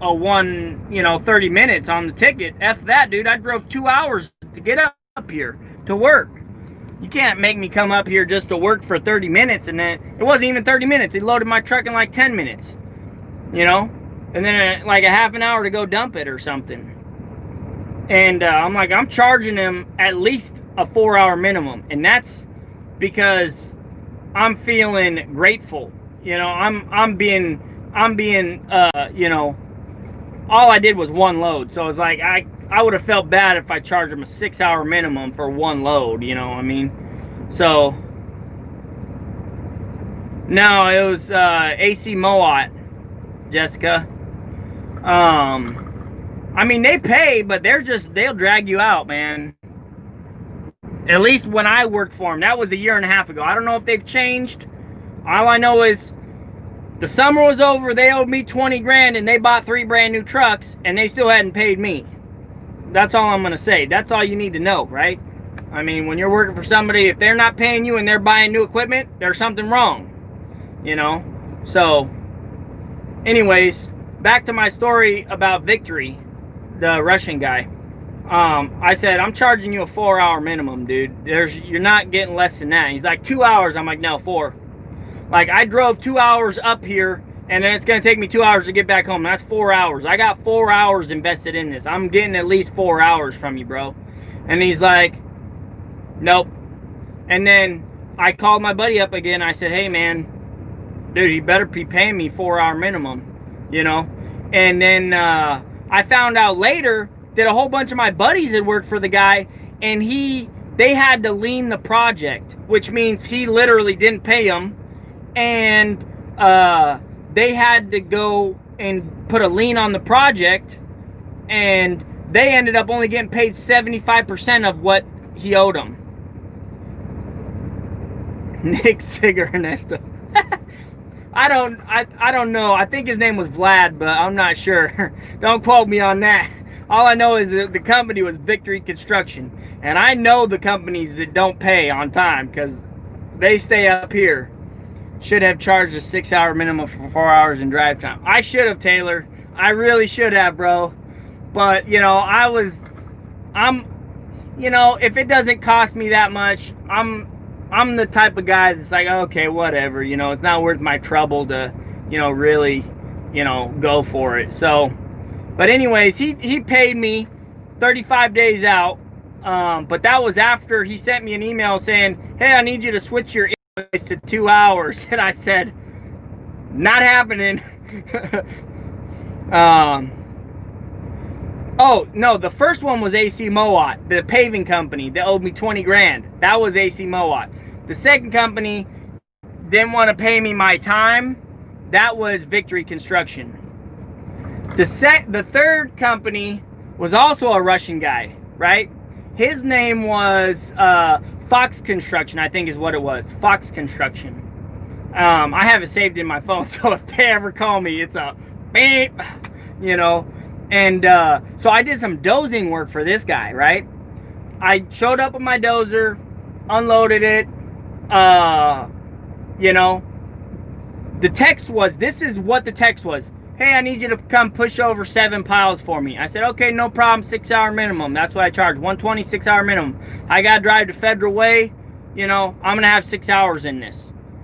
S1: a 30 minutes on the ticket. F that, dude. I drove 2 hours to get up here to work. You can't make me come up here just to work for 30 minutes, and then it wasn't even 30 minutes. He loaded my truck in like 10 minutes, you know? And then like a half an hour to go dump it or something. And I'm like, I'm charging him at least a 4-hour minimum. And that's because I'm feeling grateful. You know, I'm being, you know, all I did was one load. So it's like, I would have felt bad if I charged him a 6-hour minimum for one load, you know what I mean? So, no, it was AC Moat, Jessica. I mean, they pay, but they'll drag you out, man. At least when I worked for them. That was a year and a half ago. I don't know if they've changed. All I know is the summer was over, they owed me 20 grand and they bought 3 brand new trucks and they still hadn't paid me. That's all I'm going to say. That's all you need to know, right? I mean, when you're working for somebody, if they're not paying you and they're buying new equipment, there's something wrong, you know? So, anyways, back to my story about Victory, the Russian guy. I said, I'm charging you a 4-hour minimum, dude. You're not getting less than that. He's like, 2 hours. I'm like, no, 4. Like, I drove 2 hours up here, and then it's going to take me 2 hours to get back home. That's 4 hours. I got 4 hours invested in this. I'm getting at least 4 hours from you, bro. And he's like, nope. And then I called my buddy up again. I said, hey, man, dude, you better be paying me 4-hour minimum, you know? And then I found out later that a whole bunch of my buddies had worked for the guy, and they had to lien the project, which means he literally didn't pay them, and they had to go and put a lien on the project, and they ended up only getting paid 75% of what he owed them. Nick Sigger Ernesto. I don't know. I think his name was Vlad, but I'm not sure. Don't quote me on that. All I know is that the company was Victory Construction. And I know the companies that don't pay on time because they stay up here. Should have charged a 6-hour minimum for 4 hours in drive time. I should have, Taylor. I really should have, bro. But, you know, you know, if it doesn't cost me that much, I'm the type of guy that's like, okay, whatever. You know, it's not worth my trouble to, you know, really, you know, go for it. So, but anyways, he paid me 35 days out. But that was after he sent me an email saying, hey, I need you to switch your invoice to 2 hours. And I said, not happening. Oh, no, the first one was AC Mowat, the paving company that owed me 20 grand. That was AC Mowat. The second company didn't want to pay me my time. That was Victory Construction. The third company was also a Russian guy, right? His name was Fox Construction, I think is what it was. Fox Construction. I have it saved in my phone, so if they ever call me, it's a beep, you know. And so I did some dozing work for this guy, right? I showed up with my dozer, unloaded it, you know. The text was, this is what the text was. Hey, I need you to come push over 7 piles for me. I said, okay, no problem, 6-hour minimum. That's what I charge, 120, 6-hour minimum. I got to drive to Federal Way, you know, I'm going to have 6 hours in this.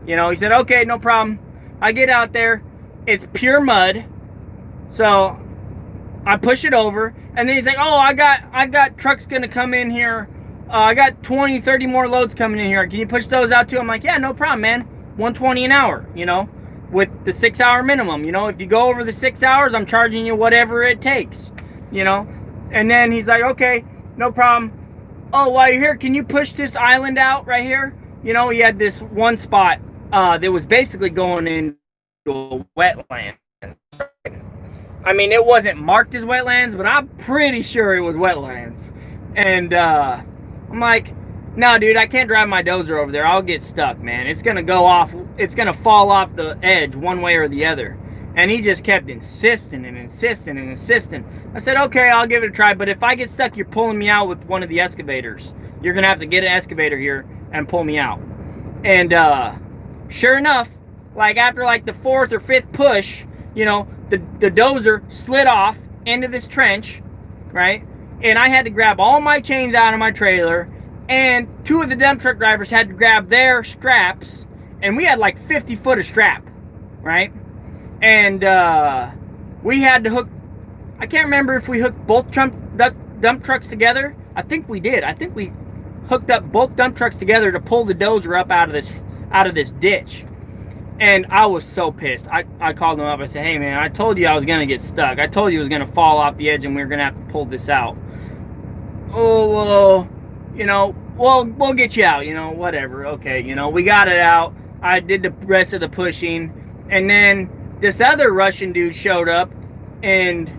S1: You know, he said, okay, no problem. I get out there, it's pure mud, so I push it over, and then he's like, oh, I got trucks going to come in here. I got 20, 30 more loads coming in here. Can you push those out too? I'm like, yeah, no problem, man. 120 an hour, you know, with the 6-hour minimum. You know, if you go over the 6 hours, I'm charging you whatever it takes, you know. And then he's like, okay, no problem. Oh, while you're here, can you push this island out right here? You know, he had this one spot that was basically going into a wetland. I mean, it wasn't marked as wetlands, but I'm pretty sure it was wetlands. And I'm like, no, dude, I can't drive my dozer over there. I'll get stuck, man. It's going to go off. It's going to fall off the edge one way or the other. And he just kept insisting and insisting and insisting. I said, okay, I'll give it a try. But if I get stuck, you're pulling me out with one of the excavators. You're going to have to get an excavator here and pull me out. And sure enough, like after like the 4th or 5th push, you know, the dozer slid off into this trench, right? And I had to grab all my chains out of my trailer, and 2 of the dump truck drivers had to grab their straps, and we had like 50 foot of strap, right? And we had to hook, I can't remember if we hooked both dump trucks together. I think we did. I think we hooked up both dump trucks together to pull the dozer up out of this ditch. And I was so pissed. I called him up. I said, hey, man, I told you I was going to get stuck. I told you it was going to fall off the edge and we were going to have to pull this out. Oh, well, you know, we'll get you out, you know, whatever. Okay, you know, we got it out. I did the rest of the pushing. And then this other Russian dude showed up. And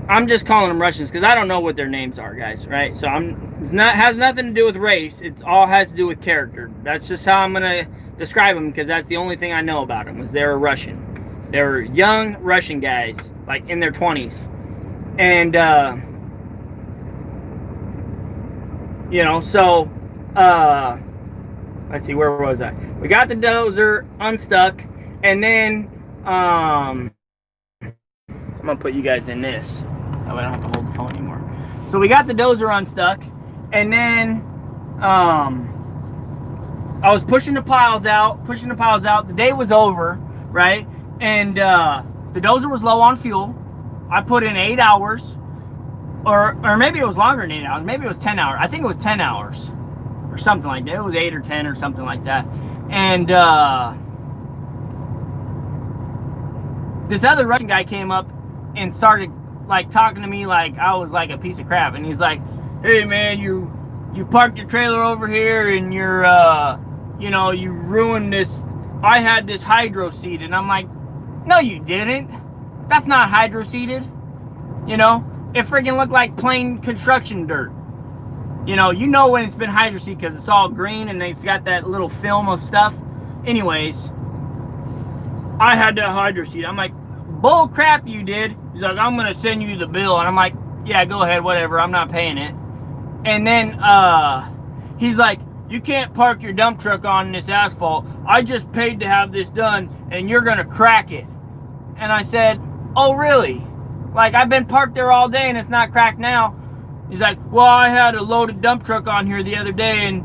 S1: I'm just calling them Russians because I don't know what their names are, guys, right? So has nothing to do with race. It all has to do with character. That's just how I'm gonna describe them, because that's the only thing I know about them, was they were Russian. They were young Russian guys, like in their 20s. And you know, so let's see, where was I? We got the dozer unstuck, and then I'm gonna put you guys in this. That way I don't have to hold the phone anymore. So we got the dozer unstuck, and then I was pushing the piles out. The day was over, right? And the dozer was low on fuel. I put in 8 hours, or maybe it was longer than 8 hours. Maybe it was 10 hours. I think it was 10 hours, or something like that. It was 8 or 10 or something like that. And this other Russian guy came up and started like talking to me like I was like a piece of crap. And he's like, "Hey man, you parked your trailer over here, and you're you know, you ruined this. I had this hydro seed." And I'm like, "No you didn't. That's not hydro seeded. You know, it freaking looked like plain construction dirt. You know when it's been hydro seeded because it's all green and it's got that little film of stuff. Anyways, I had that hydro seed." I'm like, "Bull crap you did." He's like, "I'm gonna send you the bill." And I'm like, "Yeah, go ahead, whatever, I'm not paying it." And then he's like, "You can't park your dump truck on this asphalt. I just paid to have this done, and you're gonna crack it." And I said, "Oh really? Like, I've been parked there all day and it's not cracked now." He's like, "Well, I had a loaded dump truck on here the other day and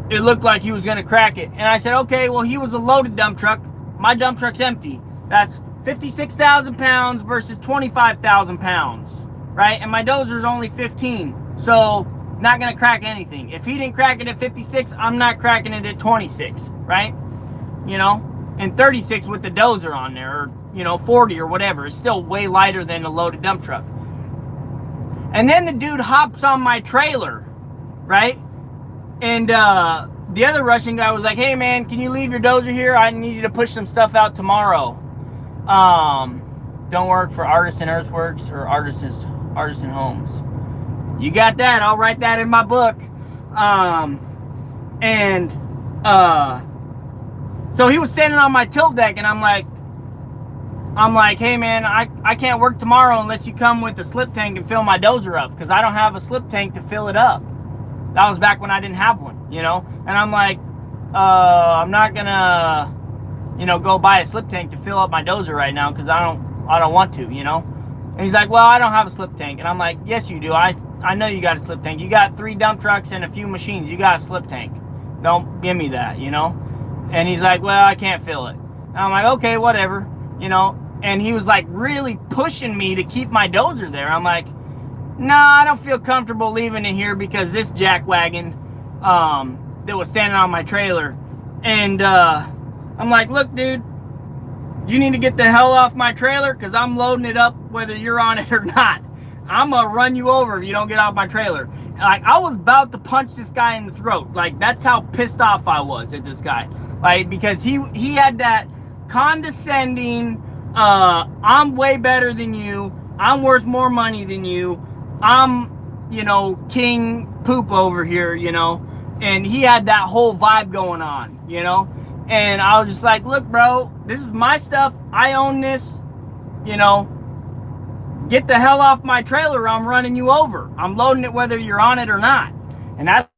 S1: it looked like he was gonna crack it." And I said, "Okay, well, he was a loaded dump truck. My dump truck's empty. That's 56,000 pounds versus 25,000 pounds, right? And my dozer's only 15, so not gonna crack anything. If he didn't crack it at 56, I'm not cracking it at 26, right? You know, and 36 with the dozer on there, or, you know, 40 or whatever. It's still way lighter than a loaded dump truck." And then the dude hops on my trailer, right? And the other Russian guy was like, "Hey man, can you leave your dozer here? I need you to push some stuff out tomorrow. Don't work for Artisan Earthworks or Artisan Homes." You got that? I'll write that in my book. So he was standing on my tilt deck, and I'm like, "Hey man, I can't work tomorrow unless you come with the slip tank and fill my dozer up, because I don't have a slip tank to fill it up." That was back when I didn't have one, you know. And I'm like, "I'm not gonna, you know, go buy a slip tank to fill up my dozer right now, because I don't want to, you know." And he's like, "Well, I don't have a slip tank." And I'm like, "Yes you do. I know you got a slip tank. You got 3 dump trucks and a few machines. You got a slip tank. Don't give me that, you know." And he's like, "Well, I can't fill it." And I'm like, "Okay, whatever, you know." And he was like really pushing me to keep my dozer there. I'm like, "Nah, I don't feel comfortable leaving it here because this jackwagon that was standing on my trailer." And I'm like, "Look, dude, you need to get the hell off my trailer, because I'm loading it up whether you're on it or not. I'm gonna run you over if you don't get off my trailer." Like, I was about to punch this guy in the throat. Like, that's how pissed off I was at this guy. Like, because he had that condescending, I'm way better than you, I'm worth more money than you, I'm, you know, king poop over here, you know. And he had that whole vibe going on, you know. And I was just like, "Look bro, this is my stuff, I own this, you know. Get the hell off my trailer, I'm running you over. I'm loading it whether you're on it or not." And that's,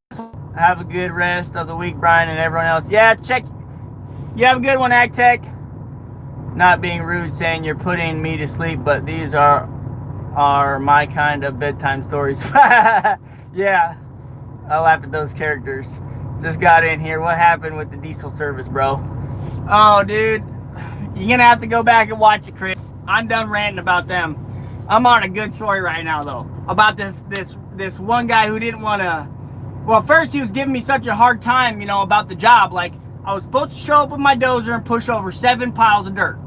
S1: have a good rest of the week, Brian, and everyone else. Yeah, check. You have a good one, AgTech. Not being rude, saying you're putting me to sleep, but these are my kind of bedtime stories. Yeah, I laugh at those characters. Just got in here. What happened with the diesel service, bro? Oh, dude, you're gonna have to go back and watch it, Chris. I'm done ranting about them. I'm on a good story right now, though, about this one guy who didn't want to. Well, first he was giving me such a hard time, you know, about the job. Like, I was supposed to show up with my dozer and push over 7 piles of dirt.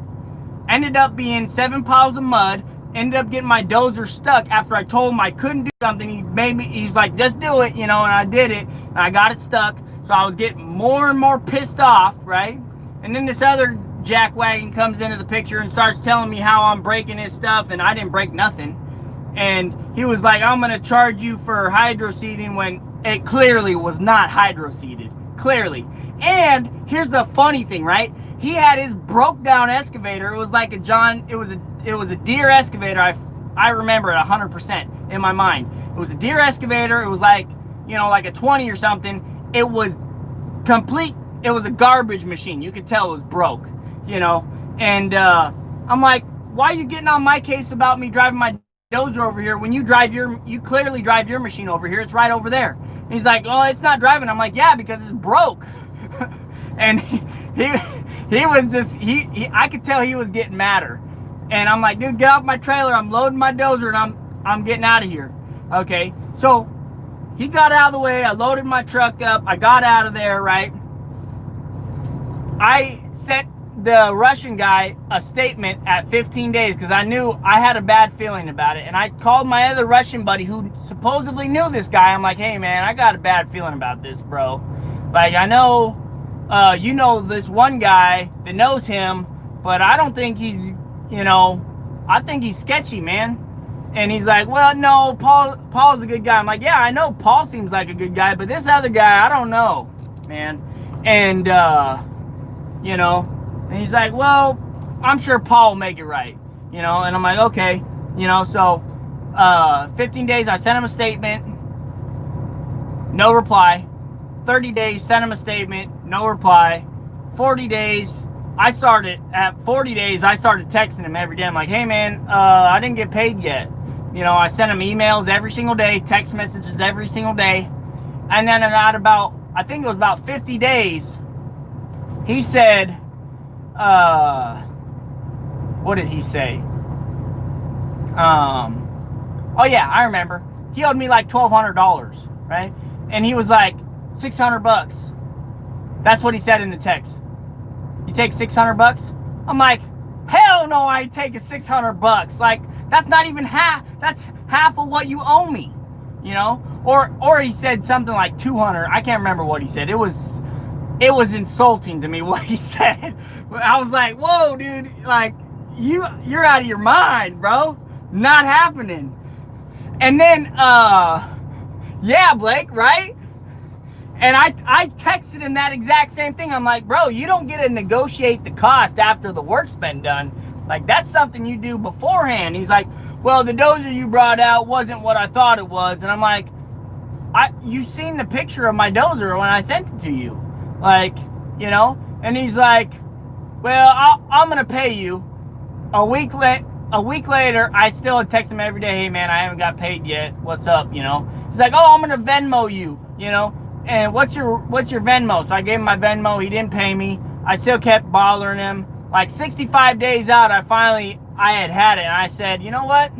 S1: Ended up being 7 piles of mud. Ended up getting my dozer stuck after I told him I couldn't do something. He's like, "Just do it," you know, and I did it, and I got it stuck. So I was getting more and more pissed off, right? And then this other jackwagon comes into the picture and starts telling me how I'm breaking his stuff, and I didn't break nothing. And he was like, I'm going to charge you for hydro seeding, when it clearly was not hydro seeded. Clearly. And here's the funny thing, right? He had his broke down excavator. It was like it was a Deere excavator. I remember it 100% in my mind. It was a Deere excavator. It was like, you know, like a 20 or something. It was complete. It was a garbage machine. You could tell it was broke, you know. And I'm like, why are you getting on my case about me driving my dozer over here when you clearly drive your machine over here? It's right over there. And he's like, oh, it's not driving. I'm like, yeah, because it's broke. And he was just, I could tell he was getting madder. And I'm like, dude, get off my trailer. I'm loading my dozer and I'm getting out of here. Okay, so he got out of the way. I loaded my truck up. I got out of there, right? I sent the Russian guy a statement at 15 days because I knew I had a bad feeling about it. And I called my other Russian buddy who supposedly knew this guy. I'm like, hey, man, I got a bad feeling about this, bro. Like, I know you know this one guy that knows him, but I don't think he's, you know, I think he's sketchy, man. And he's like, well, no, Paul's a good guy. I'm like, yeah, I know Paul seems like a good guy, but this other guy, I don't know, man. And, you know, and he's like, well, I'm sure Paul will make it right, you know. And I'm like, okay, you know. So 15 days, I sent him a statement, no reply. 30 days, sent him a statement, no reply. 40 days, at 40 days, I started texting him every day. I'm like, hey, man, I didn't get paid yet. You know, I sent him emails every single day, text messages every single day. And then at about, I think it was about 50 days, he said, what did he say? Oh yeah, I remember. He owed me like $1,200, right? And he was like, $600. That's what he said in the text. You take $600? I'm like, hell no, I ain't taking $600. Like, that's not even half. That's half of what you owe me, you know. Or he said something like 200. I can't remember what he said. It was insulting to me what he said. I was like, whoa, dude, like you're out of your mind, bro. Not happening. And then yeah, Blake, right? And I texted him that exact same thing. I'm like, bro, you don't get to negotiate the cost after the work's been done. Like, that's something you do beforehand. He's like, well, the dozer you brought out wasn't what I thought it was. And I'm like, you seen the picture of my dozer when I sent it to you. Like, you know? And he's like, well, I'm going to pay you. A week later, I still text him every day, hey, man, I haven't got paid yet. What's up, you know? He's like, oh, I'm going to Venmo you, you know? And what's your Venmo? So I gave him my Venmo. He didn't pay me. I still kept bothering him. Like 65 days out, I had it. And I said, you know what?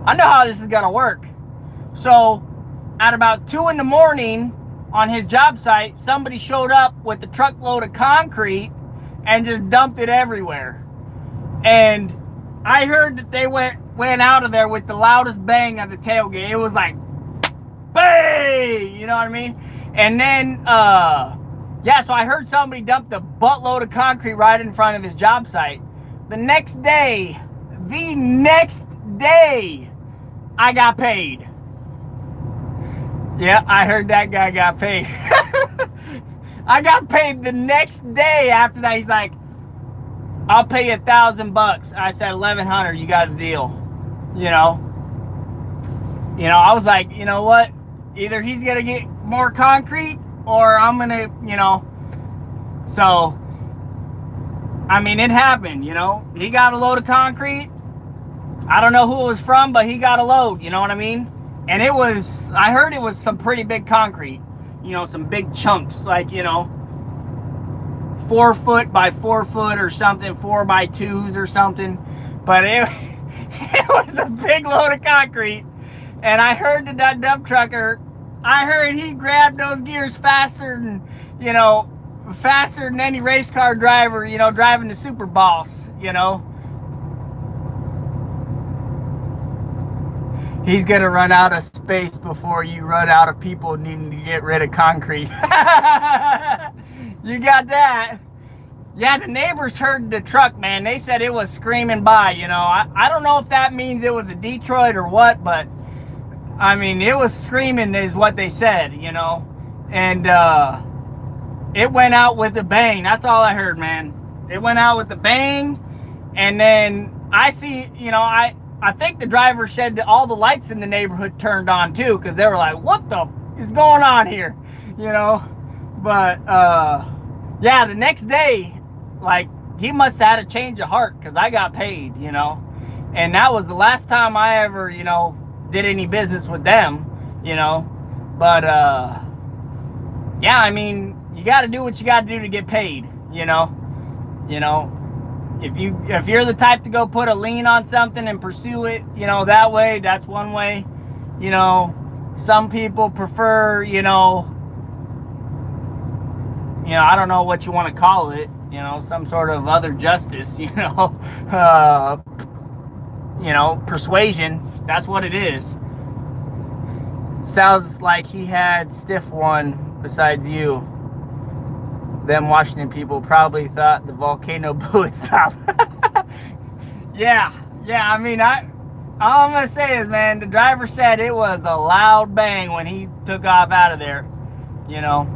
S1: I know how this is going to work. So at about 2 in the morning on his job site, somebody showed up with a truckload of concrete and just dumped it everywhere. And I heard that they went out of there with the loudest bang of the tailgate. It was like, bang! You know what I mean? And then, yeah, so I heard somebody dump the buttload of concrete right in front of his job site. The next day, I got paid. Yeah, I heard that guy got paid. I got paid the next day after that. He's like, I'll pay you $1,000. I said, 1,100. You got a deal. You know, I was like, you know what? Either he's gonna get more concrete, or I'm gonna, you know. So, I mean, it happened. You know, he got a load of concrete. I don't know who it was from, but he got a load. You know what I mean? And it was, I heard it was some pretty big concrete. You know, some big chunks, like, you know, 4 foot by 4 foot or something, 4 by 2s or something. But it was a big load of concrete. And I heard that dump trucker, I heard he grabbed those gears faster than, you know, faster than any race car driver, you know, driving the Super Boss, you know. He's going to run out of space before you run out of people needing to get rid of concrete. You got that. Yeah, the neighbors heard the truck, man. They said it was screaming by, you know. I don't know if that means it was a Detroit or what, but I mean, it was screaming is what they said, you know. And it went out with a bang. That's all I heard, man. It went out with a bang. And then I see, you know, I think the driver said that all the lights in the neighborhood turned on too, because they were like, what the is going on here, you know. But yeah, the next day, like, he must have had a change of heart, because I got paid, you know. And that was the last time I ever, you know, did any business with them, you know. But yeah, I mean, you got to do what you got to do to get paid, you know. If you're the type to go put a lien on something and pursue it, you know, that way, that's one way. You know, some people prefer, you know, I don't know what you want to call it, you know, some sort of other justice, you know, persuasion. That's what it is. Sounds like he had stiff one besides you. Them Washington people probably thought the volcano blew itself. Yeah, I mean, all I'm gonna say is, man, the driver said it was a loud bang when he took off out of there, you know.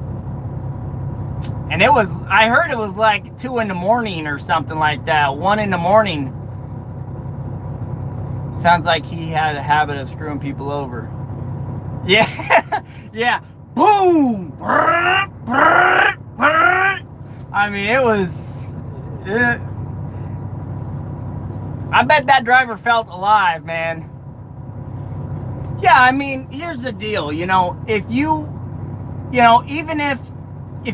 S1: And it was, I heard it was like 2 in the morning or something like that, 1 in the morning. Sounds like he had a habit of screwing people over. Yeah, yeah, boom. I mean, it was, I bet that driver felt alive, man. Yeah, I mean, here's the deal, you know, if you know, even if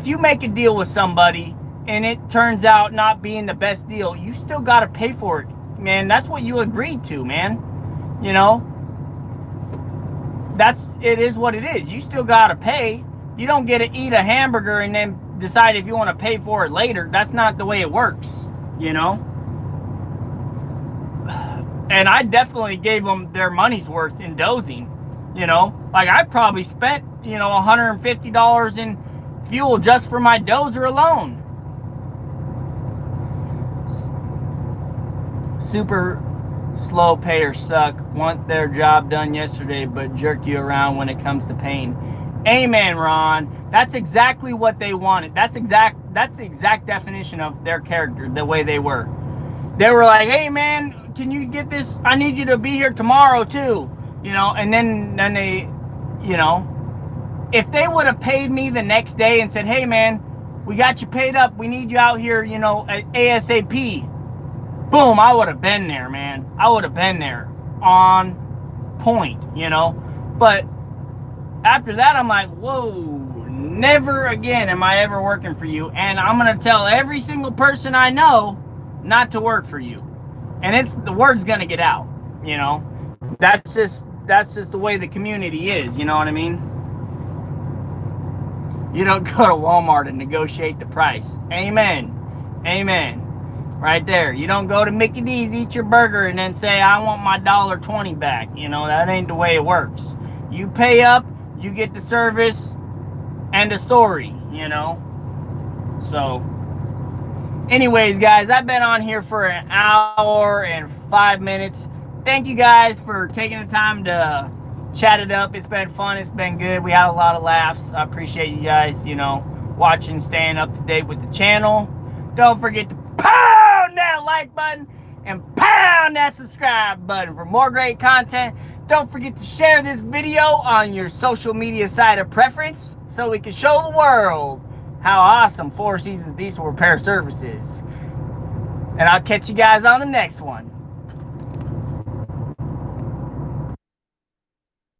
S1: you make a deal with somebody and it turns out not being the best deal, you still got to pay for it, man. That's what you agreed to, man. You know, it is what it is. You still got to pay. You don't get to eat a hamburger and then decide if you want to pay for it later. That's not the way it works, you know. And I definitely gave them their money's worth in dozing, you know. Like, I probably spent, you know, $150 in fuel just for my dozer alone. Super slow payers suck. Want their job done yesterday, but jerk you around when it comes to pain. Amen, Ron. That's exactly what they wanted. That's the exact definition of their character, the way they were. They were like, hey, man, can you get this? I need you to be here tomorrow too, you know. And then they, you know, if they would have paid me the next day and said, hey, man, we got you paid up, we need you out here, you know, ASAP, boom, I would have been there, man. I would have been there on point, you know. But after that, I'm like, whoa, never again am I ever working for you. And I'm going to tell every single person I know not to work for you. And the word's going to get out, you know. That's just the way the community is, you know what I mean? You don't go to Walmart and negotiate the price. Amen. Amen. Right there. You don't go to Mickey D's, eat your burger, and then say, I want my $1.20 back. You know, that ain't the way it works. You pay up, you get the service, and the story, you know. So, anyways, guys, I've been on here for 1 hour and 5 minutes. Thank you guys for taking the time to chat it up. It's been fun. It's been good. We had a lot of laughs. I appreciate you guys, you know, watching, staying up to date with the channel. Don't forget to pound that like button and pound that subscribe button for more great content. Don't forget to share this video on your social media site of preference so we can show the world how awesome Four Seasons Diesel Repair Service is. And I'll catch you guys on the next one.